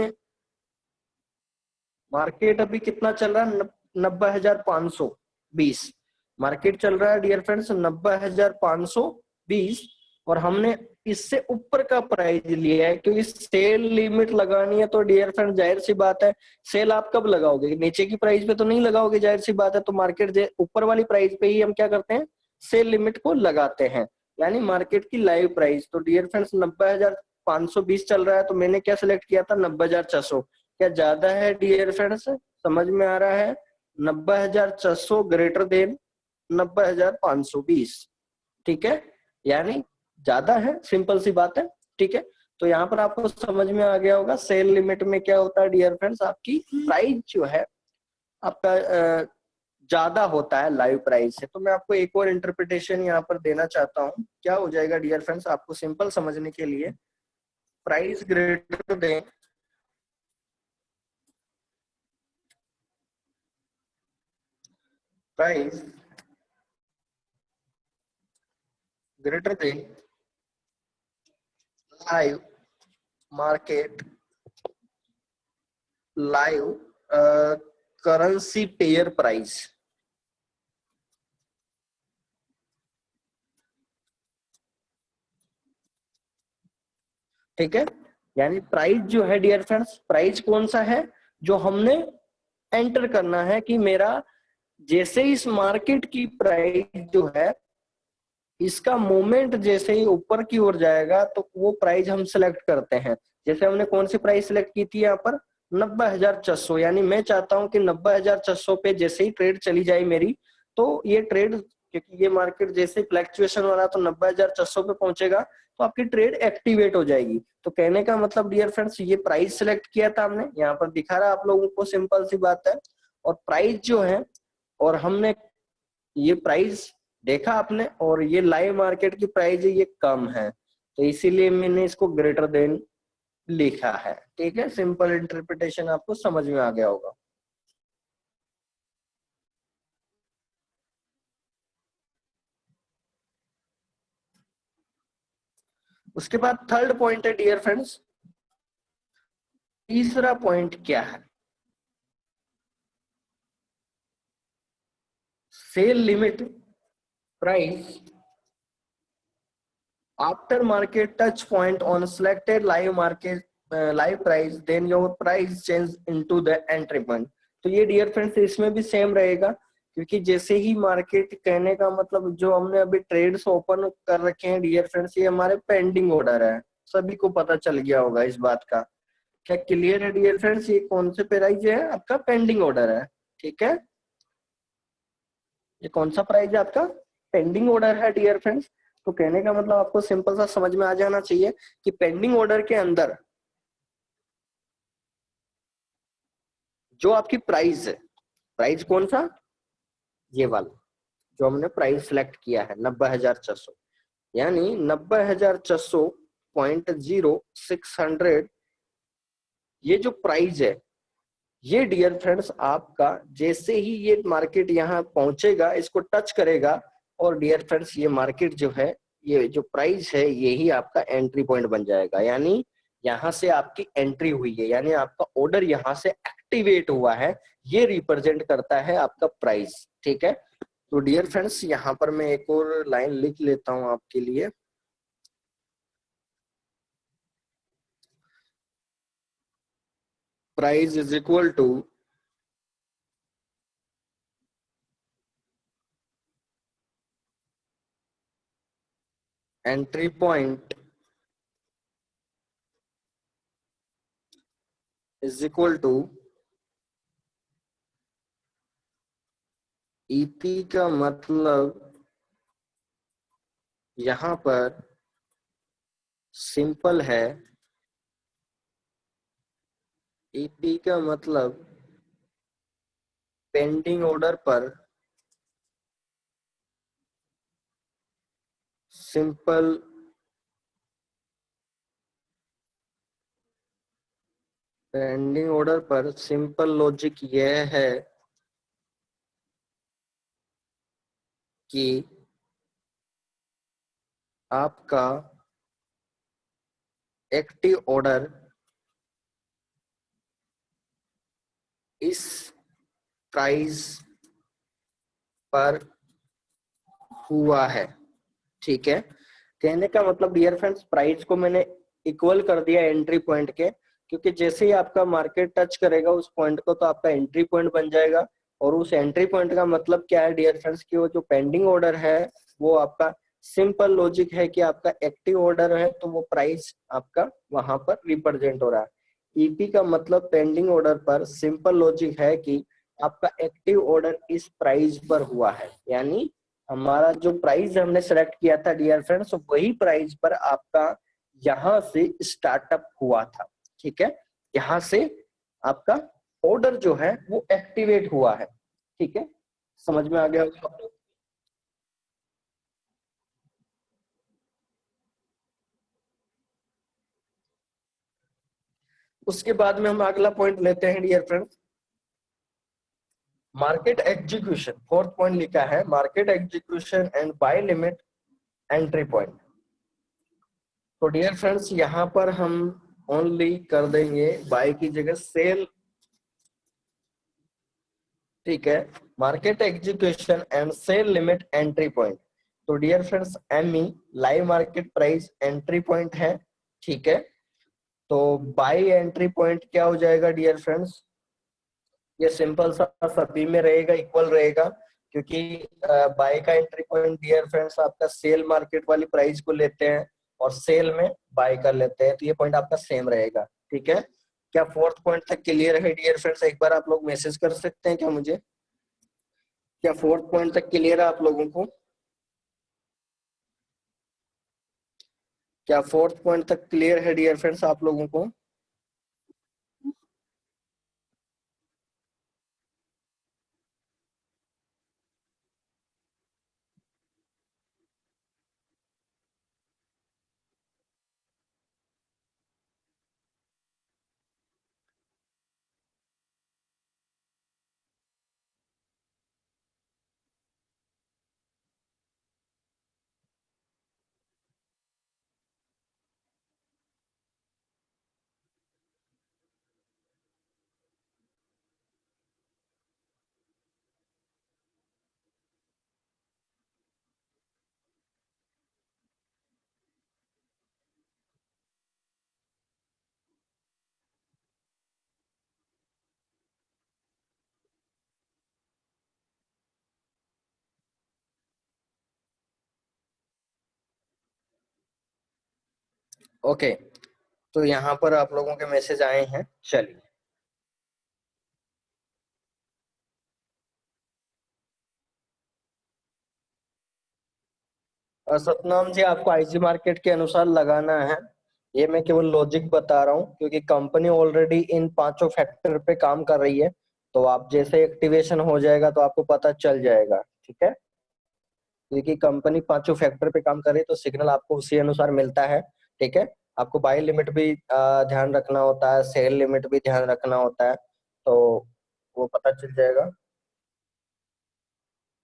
मार्केट अभी कितना चल रहा है? 90,520 मार्केट चल रहा है डियर फ्रेंड्स, 90,520। और हमने इससे ऊपर का प्राइस लिया है क्योंकि सेल लिमिट लगानी है। तो डियर फ्रेंड जाहिर सी बात है, सेल आप कब लगाओगे? नीचे की प्राइस पे तो नहीं लगाओगे, जाहिर सी बात है। तो मार्केट ऊपर वाली प्राइस पे ही हम क्या करते हैं? सेल लिमिट को लगाते हैं, यानी मार्केट की लाइव प्राइस। तो डियर फ्रेंड्स 90,520 चल रहा है, तो मैंने क्या सिलेक्ट किया था? 90,400। क्या ज्यादा है डियर फ्रेंड्स? समझ में आ रहा है? 90,400 ग्रेटर देन 90,520, ठीक है, यानी ज्यादा है, सिंपल सी बात है, ठीक है। तो यहाँ पर आपको समझ में आ गया होगा सेल लिमिट में क्या होता है डियर फ्रेंड्स, आपकी प्राइस जो है आपका ज्यादा होता है लाइव प्राइस से। तो मैं आपको एक और इंटरप्रिटेशन यहाँ पर देना चाहता हूँ। क्या हो जाएगा डियर फ्रेंड्स, आपको सिंपल समझने के लिए, price greater than price greater than live market live currency pair price, ठीक है। यानी प्राइस जो है डियर फ्रेंड्स, प्राइस कौन सा है जो हमने एंटर करना है कि मेरा जैसे इस मार्केट की प्राइस जो है, इसका मोमेंट जैसे ही ऊपर की ओर जाएगा तो वो प्राइस हम सिलेक्ट करते हैं। जैसे हमने कौन सी प्राइस सिलेक्ट की थी यहाँ पर? 90,400। यानी मैं चाहता हूं कि 90,400 पे जैसे ही ट्रेड चली जाए मेरी, तो ये ट्रेड, क्योंकि ये मार्केट जैसे फ्लक्चुएशन हो रहा तो 90,400 पे पहुंचेगा तो आपकी ट्रेड एक्टिवेट हो जाएगी। तो कहने का मतलब डियर फ्रेंड्स, ये प्राइस सिलेक्ट किया था हमने, यहाँ पर दिखा रहा आप लोगों को, सिंपल सी बात है। और प्राइस जो है, और हमने ये प्राइस देखा आपने, और ये लाइव मार्केट की प्राइस है, ये कम है, तो इसीलिए मैंने इसको ग्रेटर देन लिखा है, ठीक है। सिंपल इंटरप्रिटेशन आपको समझ में आ गया होगा। उसके बाद थर्ड पॉइंट है डियर फ्रेंड्स, तीसरा पॉइंट क्या है? Sell limit price after market touch point on selected live market live price, then your price change into the entry point। तो ये डियर फ्रेंड्स इसमें भी सेम रहेगा, क्योंकि जैसे ही मार्केट, कहने का मतलब जो हमने अभी ट्रेड्स ओपन कर रखे हैं डियर फ्रेंड्स, ये हमारे पेंडिंग ऑर्डर है, सभी को पता चल गया होगा इस बात का। क्या क्लियर है डियर फ्रेंड्स? ये कौन से प्राइस है आपका? पेंडिंग ऑर्डर है, ठीक है। ये कौन सा प्राइस है आपका? पेंडिंग ऑर्डर है डियर फ्रेंड्स। तो कहने का मतलब आपको सिंपल सा समझ में आ जाना चाहिए कि पेंडिंग ऑर्डर के अंदर जो आपकी प्राइस है, प्राइस कौन सा? ये वाला जो हमने प्राइस सिलेक्ट किया है 90,400, यानी 90,400.0600, ये जो प्राइस है ये डियर फ्रेंड्स आपका जैसे ही ये मार्केट यहाँ पहुंचेगा, इसको टच करेगा, और डियर फ्रेंड्स ये मार्केट जो है, ये जो प्राइस है, यही आपका एंट्री पॉइंट बन जाएगा। यानी यहाँ से आपकी एंट्री हुई है, यानी आपका ऑर्डर यहाँ से एक्टिवेट हुआ है, ये रिप्रेजेंट करता है आपका प्राइस। ठीक है, तो डियर फ्रेंड्स यहाँ पर मैं एक और लाइन लिख लेता हूं आपके लिए। Price is equal to entry point is equal to EP का मतलब यहां पर सिंपल है, ईपी का मतलब पेंडिंग ऑर्डर पर सिंपल पेंडिंग ऑर्डर पर सिंपल लॉजिक यह है कि आपका एक्टिव ऑर्डर इस प्राइस पर हुआ है। ठीक है, कहने का मतलब डियर फ्रेंड्स, प्राइस को मैंने इक्वल कर दिया एंट्री पॉइंट के, क्योंकि जैसे ही आपका मार्केट टच करेगा उस पॉइंट को, तो आपका एंट्री पॉइंट बन जाएगा। और उस एंट्री पॉइंट का मतलब क्या है डियर फ्रेंड्स, कि वो जो पेंडिंग ऑर्डर है वो आपका सिंपल लॉजिक है कि आपका एक्टिव ऑर्डर है, तो वो प्राइस आपका वहां पर रिप्रेजेंट हो रहा है। ईपी का मतलब पेंडिंग ऑर्डर पर सिंपल लॉजिक है कि आपका एक्टिव ऑर्डर इस प्राइस पर हुआ है, यानी हमारा जो प्राइस हमने सेलेक्ट किया था डियर फ्रेंड्स, वही प्राइस पर आपका यहां से स्टार्टअप हुआ था। ठीक है, यहां से आपका ऑर्डर जो है वो एक्टिवेट हुआ है। ठीक है, समझ में आ गया होगा आप लोग? उसके बाद में हम अगला पॉइंट लेते हैं dear friends, market execution. Fourth point लिखा है market execution and buy limit entry point. तो डियर फ्रेंड्स यहाँ पर हम ओनली कर देंगे बाय की जगह सेल। ठीक है, market execution and sell limit entry point. तो डियर फ्रेंड्स एमई live market price entry point है। ठीक है, तो बाय एंट्री पॉइंट क्या हो जाएगा डियर फ्रेंड्स, ये सिंपल सा सभी में रहेगा, इक्वल रहेगा, क्योंकि बाय का एंट्री पॉइंट डियर फ्रेंड्स आपका सेल मार्केट वाली प्राइस को लेते हैं और सेल में बाय कर लेते हैं, तो ये पॉइंट आपका सेम रहेगा। ठीक है, क्या फोर्थ पॉइंट तक क्लियर है डियर फ्रेंड्स? एक बार आप लोग मैसेज कर सकते हैं क्या मुझे, क्या फोर्थ पॉइंट तक क्लियर है आप लोगों को? क्या फोर्थ पॉइंट तक क्लियर है डियर फ्रेंड्स आप लोगों को? ओके, तो यहाँ पर आप लोगों के मैसेज आए हैं, चलिए। सतनाम जी, आपको आईजी मार्केट के अनुसार लगाना है, ये मैं केवल लॉजिक बता रहा हूँ, क्योंकि कंपनी ऑलरेडी इन पांचों फैक्टर पे काम कर रही है। तो आप जैसे एक्टिवेशन हो जाएगा तो आपको पता चल जाएगा। ठीक है, क्योंकि कंपनी पांचों फैक्टर पे काम कर रही है, तो सिग्नल आपको उसी अनुसार मिलता है। ठीक है, आपको बाय लिमिट भी ध्यान रखना होता है, सेल लिमिट भी ध्यान रखना होता है। तो वो पता चल जाएगा।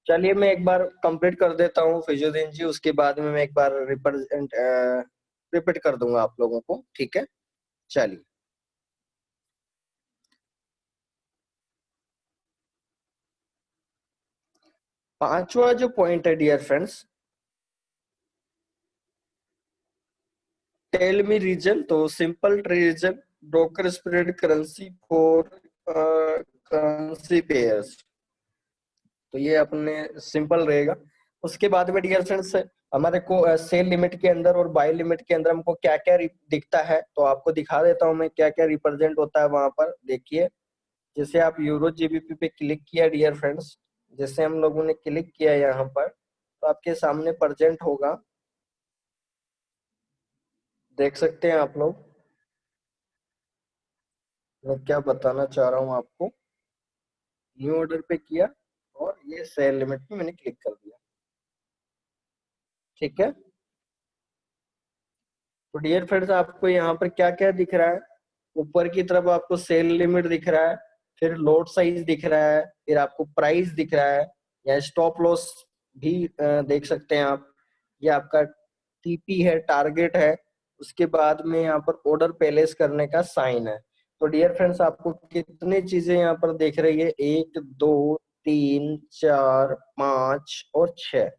चलिए मैं एक बार कंप्लीट कर देता हूँ फिजियोलॉजी जी, उसके बाद में मैं एक बार रिपीट कर दूंगा आप लोगों को, ठीक है। चलिए, पांचवा जो पॉइंट है dear friends, tell me reason, तो simple reason broker spread currency for currency pairs, तो ये अपने सिंपल रहेगा। उसके बाद में डियर फ्रेंड्स हमारे को सेल लिमिट के अंदर और बाय लिमिट के अंदर हमको क्या क्या दिखता है, तो आपको दिखा देता हूँ मैं क्या क्या रिप्रेजेंट होता है वहां पर। देखिए, जैसे आप यूरो जीबीपी पे क्लिक किया डियर फ्रेंड्स, जैसे हम लोगों ने क्लिक किया यहाँ पर, तो आपके सामने प्रेजेंट होगा, देख सकते हैं आप लोग। मैं क्या बताना चाह रहा हूँ आपको, न्यू ऑर्डर पे किया और ये सेल लिमिट पे मैंने क्लिक कर दिया, ठीक है। तो डियर फ्रेंड्स आपको यहाँ पर क्या क्या दिख रहा है, ऊपर की तरफ आपको सेल लिमिट दिख रहा है, फिर लोट साइज दिख रहा है, फिर आपको प्राइस दिख रहा है, या स्टॉप लॉस भी देख सकते हैं आप। ये आपका टीपी है, टारगेट है। उसके बाद में यहाँ पर ऑर्डर प्लेस करने का साइन है। तो डियर फ्रेंड्स आपको कितनी चीजें यहाँ पर देख रही है, एक दो तीन चार पांच और छह,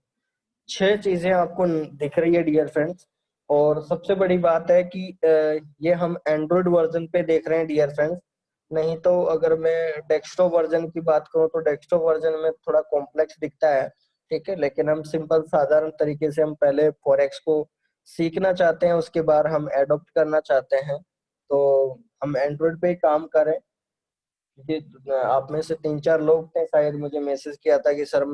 छह चीजें आपको दिख रही है डियर फ्रेंड्स। और सबसे बड़ी बात है कि ये हम एंड्रॉइड वर्जन पे देख रहे हैं डियर फ्रेंड्स। नहीं तो अगर मैं डेस्कटॉप वर्जन की बात करूं तो डेस्कटॉप वर्जन में थोड़ा कॉम्प्लेक्स दिखता है, ठीक है। लेकिन हम सिंपल साधारण तरीके से हम पहले फॉरेक्स को सीखना चाहते हैं, उसके बाद हम एडॉप्ट करना चाहते हैं, तो हम एंड्रॉइड पे ही काम करें। क्योंकि आप में से तीन चार लोग थे शायद, मुझे मैसेज किया था कि सर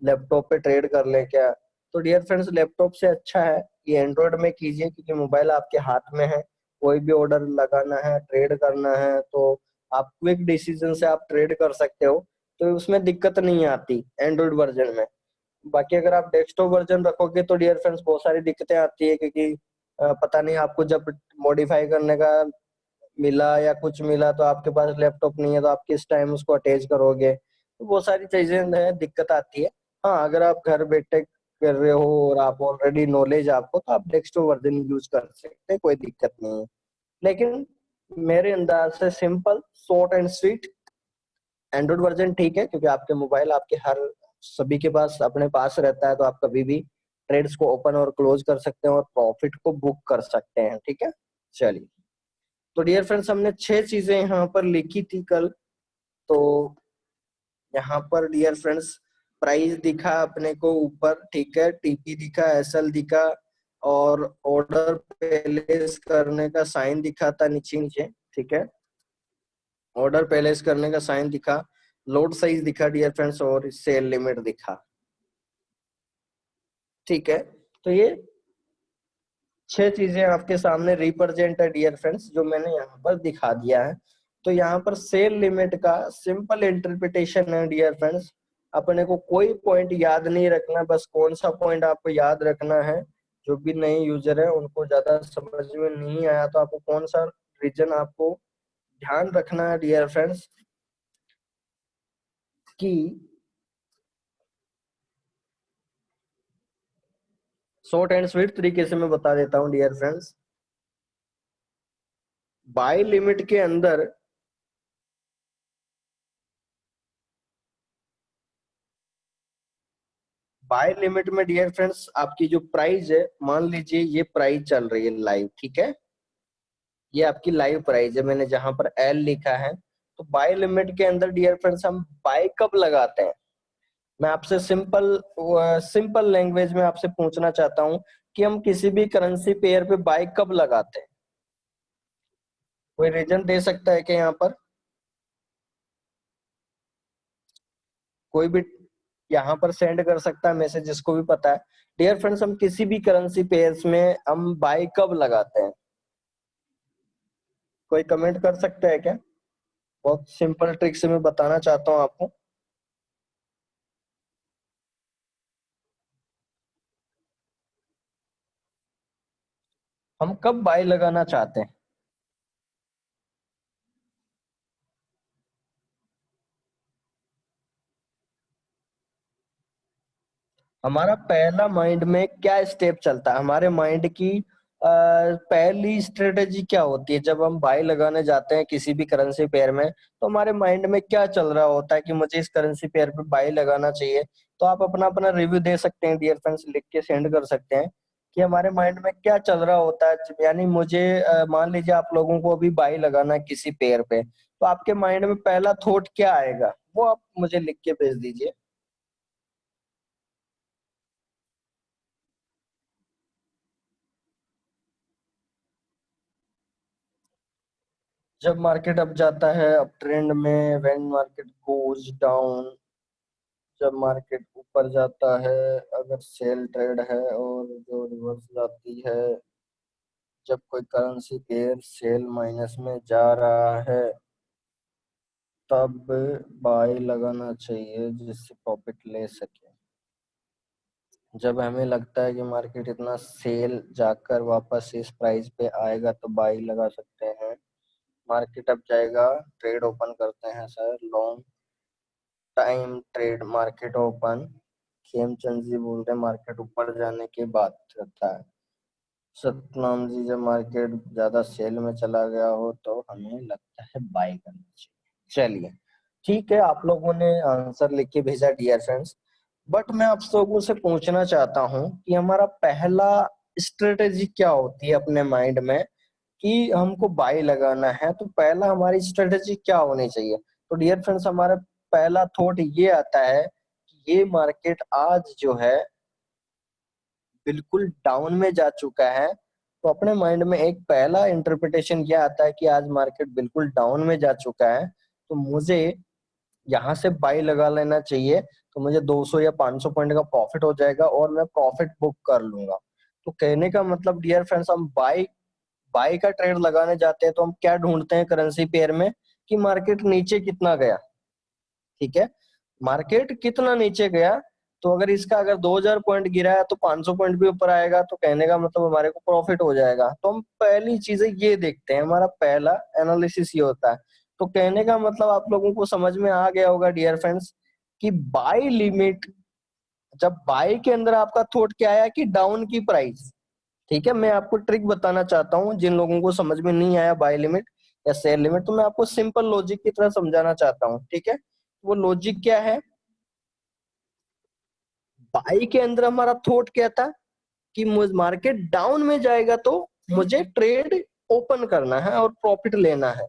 लैपटॉप पे ट्रेड कर ले क्या। तो डियर फ्रेंड्स लैपटॉप से अच्छा है कि एंड्रॉइड में कीजिए, क्योंकि मोबाइल आपके हाथ में है। कोई भी ऑर्डर लगाना है, ट्रेड करना है, तो आप क्विक डिसीजन से आप ट्रेड कर सकते हो, तो उसमें दिक्कत नहीं आती एंड्रॉइड वर्जन में। बाकी अगर आप डेस्कटॉप वर्जन रखोगे तो डियर फ्रेंड्स बहुत सारी दिक्कतें आती है, क्योंकि पता नहीं आपको जब मॉडिफाई करने का मिला या कुछ मिला तो आपके पास लैपटॉप नहीं है, तो आप किस टाइम उसको अटैच करोगे, तो वो सारी चीजें हैं, दिक्कत आती है। हाँ, अगर आप घर बैठे कर रहे हो और आप ऑलरेडी नॉलेज आपको, तो आप डेस्कटॉप वर्जन यूज कर सकते हैं, कोई दिक्कत नहीं है। लेकिन मेरे अंदाज से simple short and sweet Android version ठीक है, क्योंकि आपके मोबाइल आपके हर सभी के पास अपने पास रहता है, तो आप कभी भी ट्रेड्स को ओपन और क्लोज कर सकते हैं और प्रॉफिट को बुक कर सकते हैं, ठीक है। चलिए, तो डियर फ्रेंड्स हमने छह चीजें यहाँ पर लिखी थी कल। तो यहाँ पर डियर फ्रेंड्स प्राइस दिखा अपने को ऊपर, ठीक है, टीपी दिखा, एसएल दिखा, और ऑर्डर प्लेस करने का साइन दिखा था नीचे नीचे, ठीक है। ऑर्डर प्लेस करने का साइन दिखा, लोड साइज दिखा डियर फ्रेंड्स, और सेल लिमिट दिखा, ठीक है। तो ये छह चीजें आपके सामने रिप्रेजेंट है डियर फ्रेंड्स, जो मैंने यहाँ पर दिखा दिया है। तो यहाँ पर सेल लिमिट का सिंपल इंटरप्रिटेशन है डियर फ्रेंड्स, अपने को कोई पॉइंट याद नहीं रखना, बस कौन सा पॉइंट आपको याद रखना है। जो भी नए यूजर है उनको ज्यादा समझ में नहीं आया, तो आपको कौन सा रीजन आपको ध्यान रखना है डियर फ्रेंड्स, कि शॉर्ट एंड स्वीट तरीके से मैं बता देता हूँ डियर फ्रेंड्स। बाय लिमिट के अंदर, बाय लिमिट में डियर फ्रेंड्स आपकी जो प्राइस है, मान लीजिए ये प्राइस चल रही है लाइव, ठीक है, ये आपकी लाइव प्राइस है, मैंने जहां पर एल लिखा है। तो बाय लिमिट के अंदर डियर फ्रेंड्स हम बाय कब लगाते हैं, मैं आपसे सिंपल सिंपल लैंग्वेज में आपसे पूछना चाहता हूं कि हम किसी भी करेंसी पेयर पे बाय कब लगाते हैं। कोई रीजन दे सकता है कि यहाँ पर कोई भी यहाँ पर सेंड कर सकता है मैसेज, जिसको भी पता है। डियर फ्रेंड्स हम किसी भी करेंसी पेयर्स में हम बाय कब लगाते हैं, कोई कमेंट कर सकता है क्या। बहुत सिंपल ट्रिक से मैं बताना चाहता हूँ आपको। हम कब बाय लगाना चाहते हैं, हमारा पहला माइंड में क्या स्टेप चलता है, हमारे माइंड की पहली स्ट्रेटेजी क्या होती है जब हम बाय लगाने जाते हैं किसी भी करेंसी पेयर में, तो हमारे माइंड में क्या चल रहा होता है कि मुझे इस करेंसी पेयर पे बाय लगाना चाहिए। तो आप अपना अपना रिव्यू दे सकते हैं डियर फ्रेंड्स, लिख के सेंड कर सकते हैं कि हमारे माइंड में क्या चल रहा होता है। यानी मुझे मान लीजिए आप लोगों को अभी बाय लगाना है किसी पेयर पे, तो आपके माइंड में पहला थॉट क्या आएगा वो आप मुझे लिख के भेज दीजिए। जब मार्केट अप जाता है अप ट्रेंड में, व्हेन मार्केट गोज डाउन, जब मार्केट ऊपर जाता है, अगर सेल ट्रेड है, और जो रिवर्स जाती है जब कोई करेंसी पेयर सेल माइनस में जा रहा है, तब बाय लगाना चाहिए जिससे प्रॉफिट ले सके। जब हमें लगता है कि मार्केट इतना सेल जाकर वापस इस प्राइस पे आएगा तो बाय लगा सकते हैं। मार्केट अप जाएगा, ट्रेड ओपन करते हैं sir, long time trade market open. Khemchand ji बोलते हैं मार्केट ऊपर जाने की बात करता है। सतनाम जी, जब मार्केट ज्यादा सेल में चला गया हो तो हमें लगता है बाय करना चाहिए। चलिए ठीक है, आप लोगों ने आंसर लिख के भेजा डियर फ्रेंड्स। बट मैं आप लोगों से पूछना चाहता हूँ कि हमारा पहला स्ट्रेटेजी क्या होती है अपने माइंड में कि हमको बाय लगाना है, तो पहला हमारी स्ट्रेटेजी क्या होनी चाहिए। तो डियर फ्रेंड्स, हमारा पहला थॉट ये आता है कि ये मार्केट आज जो है बिल्कुल डाउन में जा चुका है। तो अपने माइंड में एक पहला इंटरप्रिटेशन ये आता है कि आज मार्केट बिल्कुल डाउन में जा चुका है, तो मुझे यहाँ से बाय लगा लेना चाहिए। तो मुझे 200 या 500 पॉइंट का प्रॉफिट हो जाएगा और मैं प्रॉफिट बुक कर लूंगा। तो कहने का मतलब डियर फ्रेंड्स, हम बाय बाय का ट्रेड लगाने जाते हैं तो हम क्या ढूंढते हैं करेंसी पेयर में कि मार्केट नीचे कितना गया। ठीक है, मार्केट कितना नीचे गया, तो अगर इसका अगर 2000 पॉइंट गिरा है तो 500 पॉइंट भी ऊपर आएगा, तो कहने का मतलब हमारे को प्रॉफिट हो जाएगा। तो हम पहली चीजें ये देखते हैं, हमारा पहला एनालिसिस ये होता है। तो कहने का मतलब आप लोगों को समझ में आ गया होगा डियर फ्रेंड्स कि बाय लिमिट, जब बाय के अंदर आपका थॉट क्या आया कि डाउन की प्राइस। ठीक है, मैं आपको ट्रिक बताना चाहता हूँ जिन लोगों को समझ में नहीं आया बाय लिमिट या सेल लिमिट, तो मैं आपको सिंपल लॉजिक की तरह समझाना चाहता हूँ। ठीक है, वो लॉजिक क्या है, बाई के अंदर हमारा थॉट क्या था कि मार्केट डाउन में जाएगा तो मुझे ट्रेड ओपन करना है और प्रॉफिट लेना है।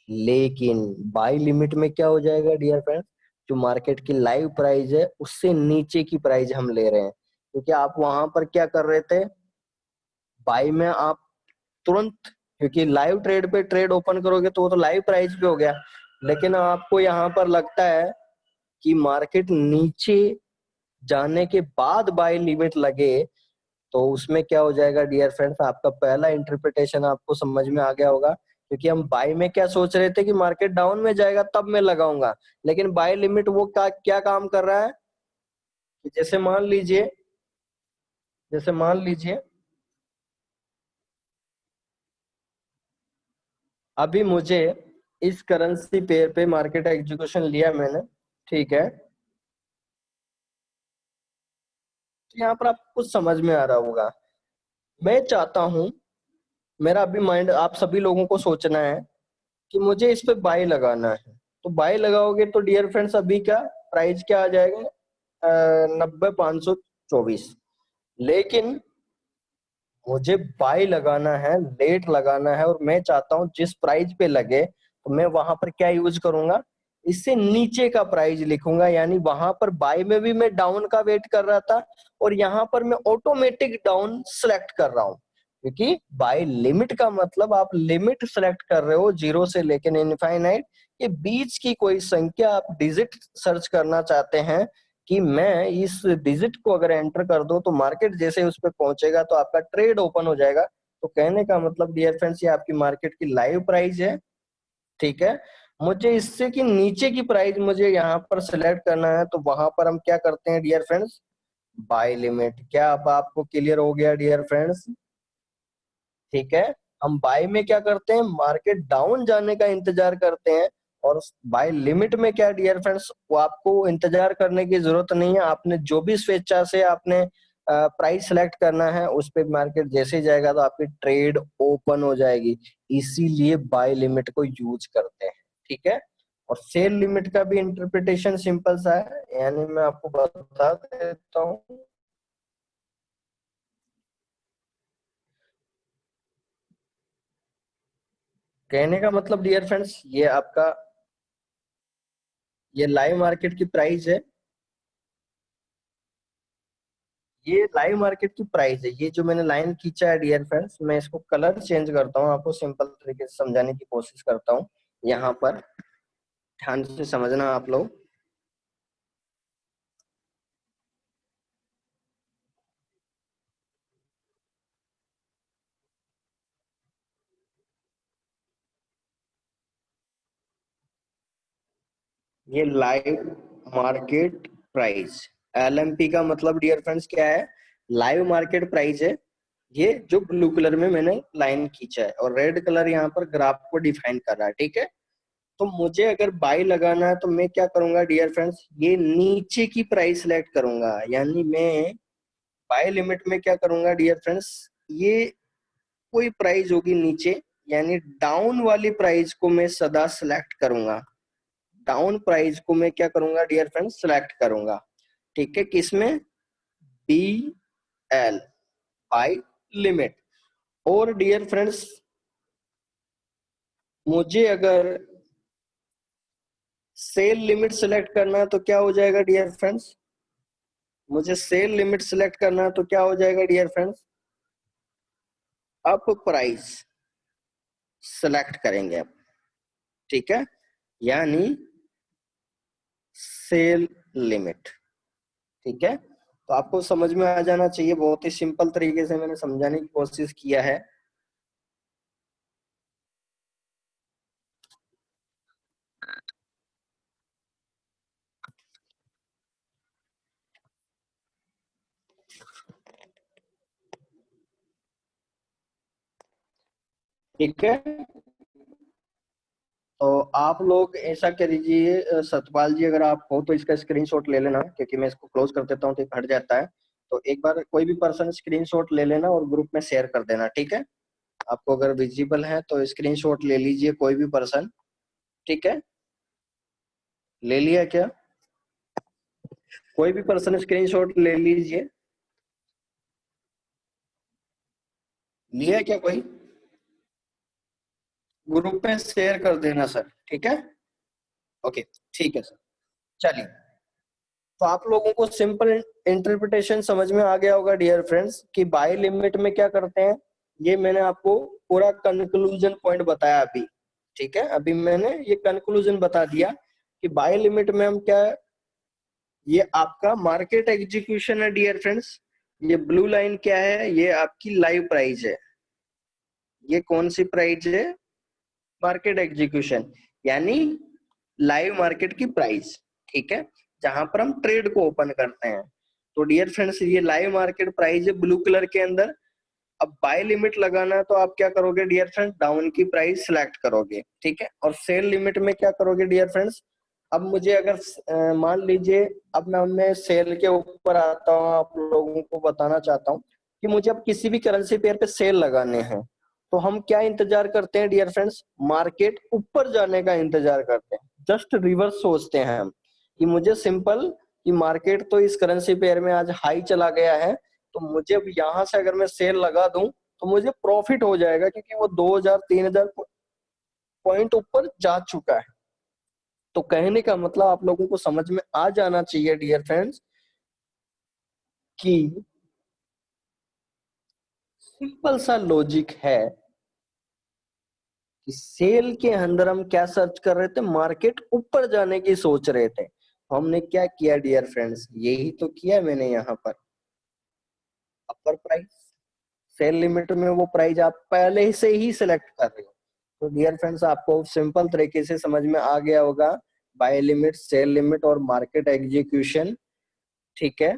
लेकिन बाई लिमिट में क्या हो जाएगा डियर फ्रेंड्स, जो मार्केट की लाइव प्राइस है उससे नीचे की प्राइस हम ले रहे हैं, क्योंकि आप वहां पर क्या कर रहे थे, बाई में आप तुरंत, क्योंकि लाइव ट्रेड पे ट्रेड ओपन करोगे तो वो तो लाइव प्राइस पे हो गया। लेकिन आपको यहाँ पर लगता है कि मार्केट नीचे जाने के बाद बाय लिमिट लगे, तो उसमें क्या हो जाएगा डियर फ्रेंड्स, आपका पहला इंटरप्रिटेशन आपको समझ में आ गया होगा। क्योंकि हम बाय में क्या सोच रहे थे कि मार्केट डाउन में जाएगा तब मैं लगाऊंगा, लेकिन बाय लिमिट वो क्या काम कर रहा है कि जैसे मान लीजिए अभी मुझे इस करेंसी पेयर पे मार्केट एग्जीक्यूशन लिया मैंने। ठीक है, तो यहाँ पर आपको कुछ समझ में आ रहा होगा। मैं चाहता हूं, मेरा अभी माइंड आप सभी लोगों को सोचना है कि मुझे इस पे बाय लगाना है। तो बाय लगाओगे तो डियर फ्रेंड्स अभी का प्राइस क्या आ जाएगा, 90,524। लेकिन मुझे बाय लगाना है, लेट लगाना है, और मैं चाहता हूं जिस प्राइस पे लगे तो मैं वहां पर क्या यूज करूंगा, इससे नीचे का प्राइस लिखूंगा। यानी वहां पर बाय में भी मैं डाउन का वेट कर रहा था और यहाँ पर मैं ऑटोमेटिक डाउन सेलेक्ट कर रहा हूँ। क्योंकि बाय लिमिट का मतलब आप लिमिट सेलेक्ट कर रहे हो जीरो से लेकर इनफाइनाइट के बीच की कोई संख्या, आप डिजिट सर्च करना चाहते हैं कि मैं इस डिजिट को अगर एंटर कर दो तो मार्केट जैसे उस पर पहुंचेगा तो आपका ट्रेड ओपन हो जाएगा। तो कहने का मतलब डियर फ्रेंड्स, ये आपकी मार्केट की लाइव प्राइस है। ठीक है, मुझे इससे कि नीचे की प्राइस मुझे यहाँ पर सिलेक्ट करना है, तो वहां पर हम क्या करते हैं डियर फ्रेंड्स, बाय लिमिट। क्या अब आपको क्लियर हो गया डियर फ्रेंड्स? ठीक है, हम बाय में क्या करते हैं, मार्केट डाउन जाने का इंतजार करते हैं और बाय लिमिट में क्या डियर फ्रेंड्स, वो आपको इंतजार करने की जरूरत नहीं है। आपने जो भी स्वेच्छा से आपने प्राइस सेलेक्ट करना है उस पे मार्केट जैसे ही जाएगा तो आपकी ट्रेड ओपन हो जाएगी। इसीलिए बाय लिमिट को यूज करते हैं, ठीक है। और सेल लिमिट का भी इंटरप्रिटेशन सिंपल सा है, यानी मैं आपको बता देता हूँ। कहने का मतलब डियर फ्रेंड्स, ये आपका ये लाइव मार्केट की प्राइस है। ये लाइव मार्केट की प्राइस है। ये जो मैंने लाइन खींचा है डियर फ्रेंड्स, मैं इसको कलर चेंज करता हूँ, आपको सिंपल तरीके से समझाने की कोशिश करता हूँ। यहाँ पर ध्यान से समझना आप लोग। ये लाइव मार्केट प्राइस, एलएमपी का मतलब डियर फ्रेंड्स क्या है, लाइव मार्केट प्राइस है। ये जो ब्लू कलर में मैंने लाइन खींचा है और रेड कलर यहाँ पर ग्राफ को डिफाइन कर रहा है, ठीक है। तो मुझे अगर बाई लगाना है तो मैं क्या करूंगा डियर फ्रेंड्स, ये नीचे की प्राइस सिलेक्ट करूंगा। यानी मैं बाय लिमिट में क्या करूंगा डियर फ्रेंड्स, ये कोई प्राइस होगी नीचे, यानी डाउन वाली प्राइस को मैं सदा सिलेक्ट करूंगा। डाउन प्राइस को मैं क्या करूंगा डियर फ्रेंड्स, सिलेक्ट करूंगा, ठीक है। किसमें, बी एल, बाय लिमिट। और डियर फ्रेंड्स मुझे अगर सेल लिमिट सिलेक्ट करना है तो क्या हो जाएगा डियर फ्रेंड्स, मुझे सेल लिमिट सिलेक्ट करना है तो क्या हो जाएगा dear friends, up price select करेंगे अब, ठीक है। यानी सेल लिमिट, ठीक है। तो आपको समझ में आ जाना चाहिए, बहुत ही सिंपल तरीके से मैंने समझाने की कोशिश किया है। ठीक है, तो आप लोग ऐसा कर दीजिए सतपाल जी, अगर आप हो तो इसका स्क्रीनशॉट ले लेना, क्योंकि मैं इसको क्लोज कर देता हूँ तो हट जाता है। तो एक बार कोई भी पर्सन स्क्रीनशॉट ले लेना और ग्रुप में शेयर कर देना, ठीक है। आपको अगर विजिबल है तो स्क्रीनशॉट ले लीजिए कोई भी पर्सन, ठीक है। ले लिया क्या, कोई भी पर्सन स्क्रीनशॉट ले लीजिए, लिया क्या कोई, ग्रुप में शेयर कर देना सर, ठीक है। ओके, ठीक है सर। चलिए, तो आप लोगों को सिंपल इंटरप्रिटेशन समझ में आ गया होगा डियर फ्रेंड्स कि बाय लिमिट में क्या करते हैं। ये मैंने आपको पूरा कंक्लूजन पॉइंट बताया अभी, ठीक है। अभी मैंने ये कंक्लूजन बता दिया कि बाय लिमिट में हम क्या, ये आपका मार्केट एग्जीक्यूशन है डियर फ्रेंड्स। ये ब्लू लाइन क्या है, ये आपकी लाइव प्राइस है। ये कौन सी प्राइस है, मार्केट एग्जीक्यूशन, यानी लाइव मार्केट की प्राइस, ठीक है, जहां पर हम ट्रेड को ओपन करते हैं। तो डियर फ्रेंड्स ये लाइव मार्केट प्राइस है ब्लू कलर के अंदर। अब बाय लिमिट लगाना है तो आप क्या करोगे डियर फ्रेंड्स, डाउन की प्राइस सिलेक्ट करोगे, ठीक है। और सेल लिमिट में क्या करोगे डियर फ्रेंड्स, अब मुझे अगर मान लीजिए, अब मैं सेल के ऊपर आता हूँ, आप लोगों को बताना चाहता हूँ कि मुझे अब किसी भी करेंसी पेयर पे सेल लगाने हैं, तो हम क्या इंतजार करते हैं डियर फ्रेंड्स, मार्केट ऊपर जाने का इंतजार करते हैं। जस्ट रिवर्स सोचते हैं हम कि मुझे सिंपल कि मार्केट तो इस करेंसी पेयर में आज हाई चला गया है, तो मुझे अब यहाँ से अगर मैं सेल लगा दूं तो मुझे प्रॉफिट हो जाएगा, क्योंकि वो 2000 3000 पॉइंट ऊपर जा चुका है। तो कहने का मतलब आप लोगों को समझ में आ जाना चाहिए डियर फ्रेंड्स कि सिंपल सा लॉजिक है कि सेल के अंदर हम क्या सर्च कर रहे थे, मार्केट ऊपर जाने की सोच रहे थे। हमने क्या किया डियर फ्रेंड्स, यही तो किया मैंने यहाँ पर, अपर प्राइस। सेल लिमिट में वो प्राइस आप पहले से ही सिलेक्ट कर रहे हो। तो डियर फ्रेंड्स आपको सिंपल तरीके से समझ में आ गया होगा, बाय लिमिट, सेल लिमिट और मार्केट एग्जीक्यूशन, ठीक है।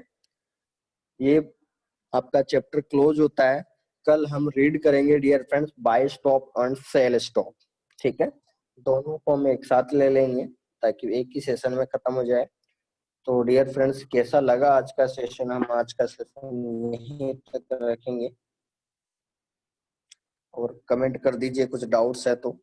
ये आपका चैप्टर क्लोज होता है। कल हम रीड करेंगे dear friends buy stop and sell stop, ठीक है। दोनों को हम एक साथ ले लेंगे ताकि एक ही सेशन में खत्म हो जाए। तो डियर फ्रेंड्स, कैसा लगा आज का सेशन? हम आज का सेशन यहीं तक रखेंगे और कमेंट कर दीजिए कुछ डाउट्स है तो।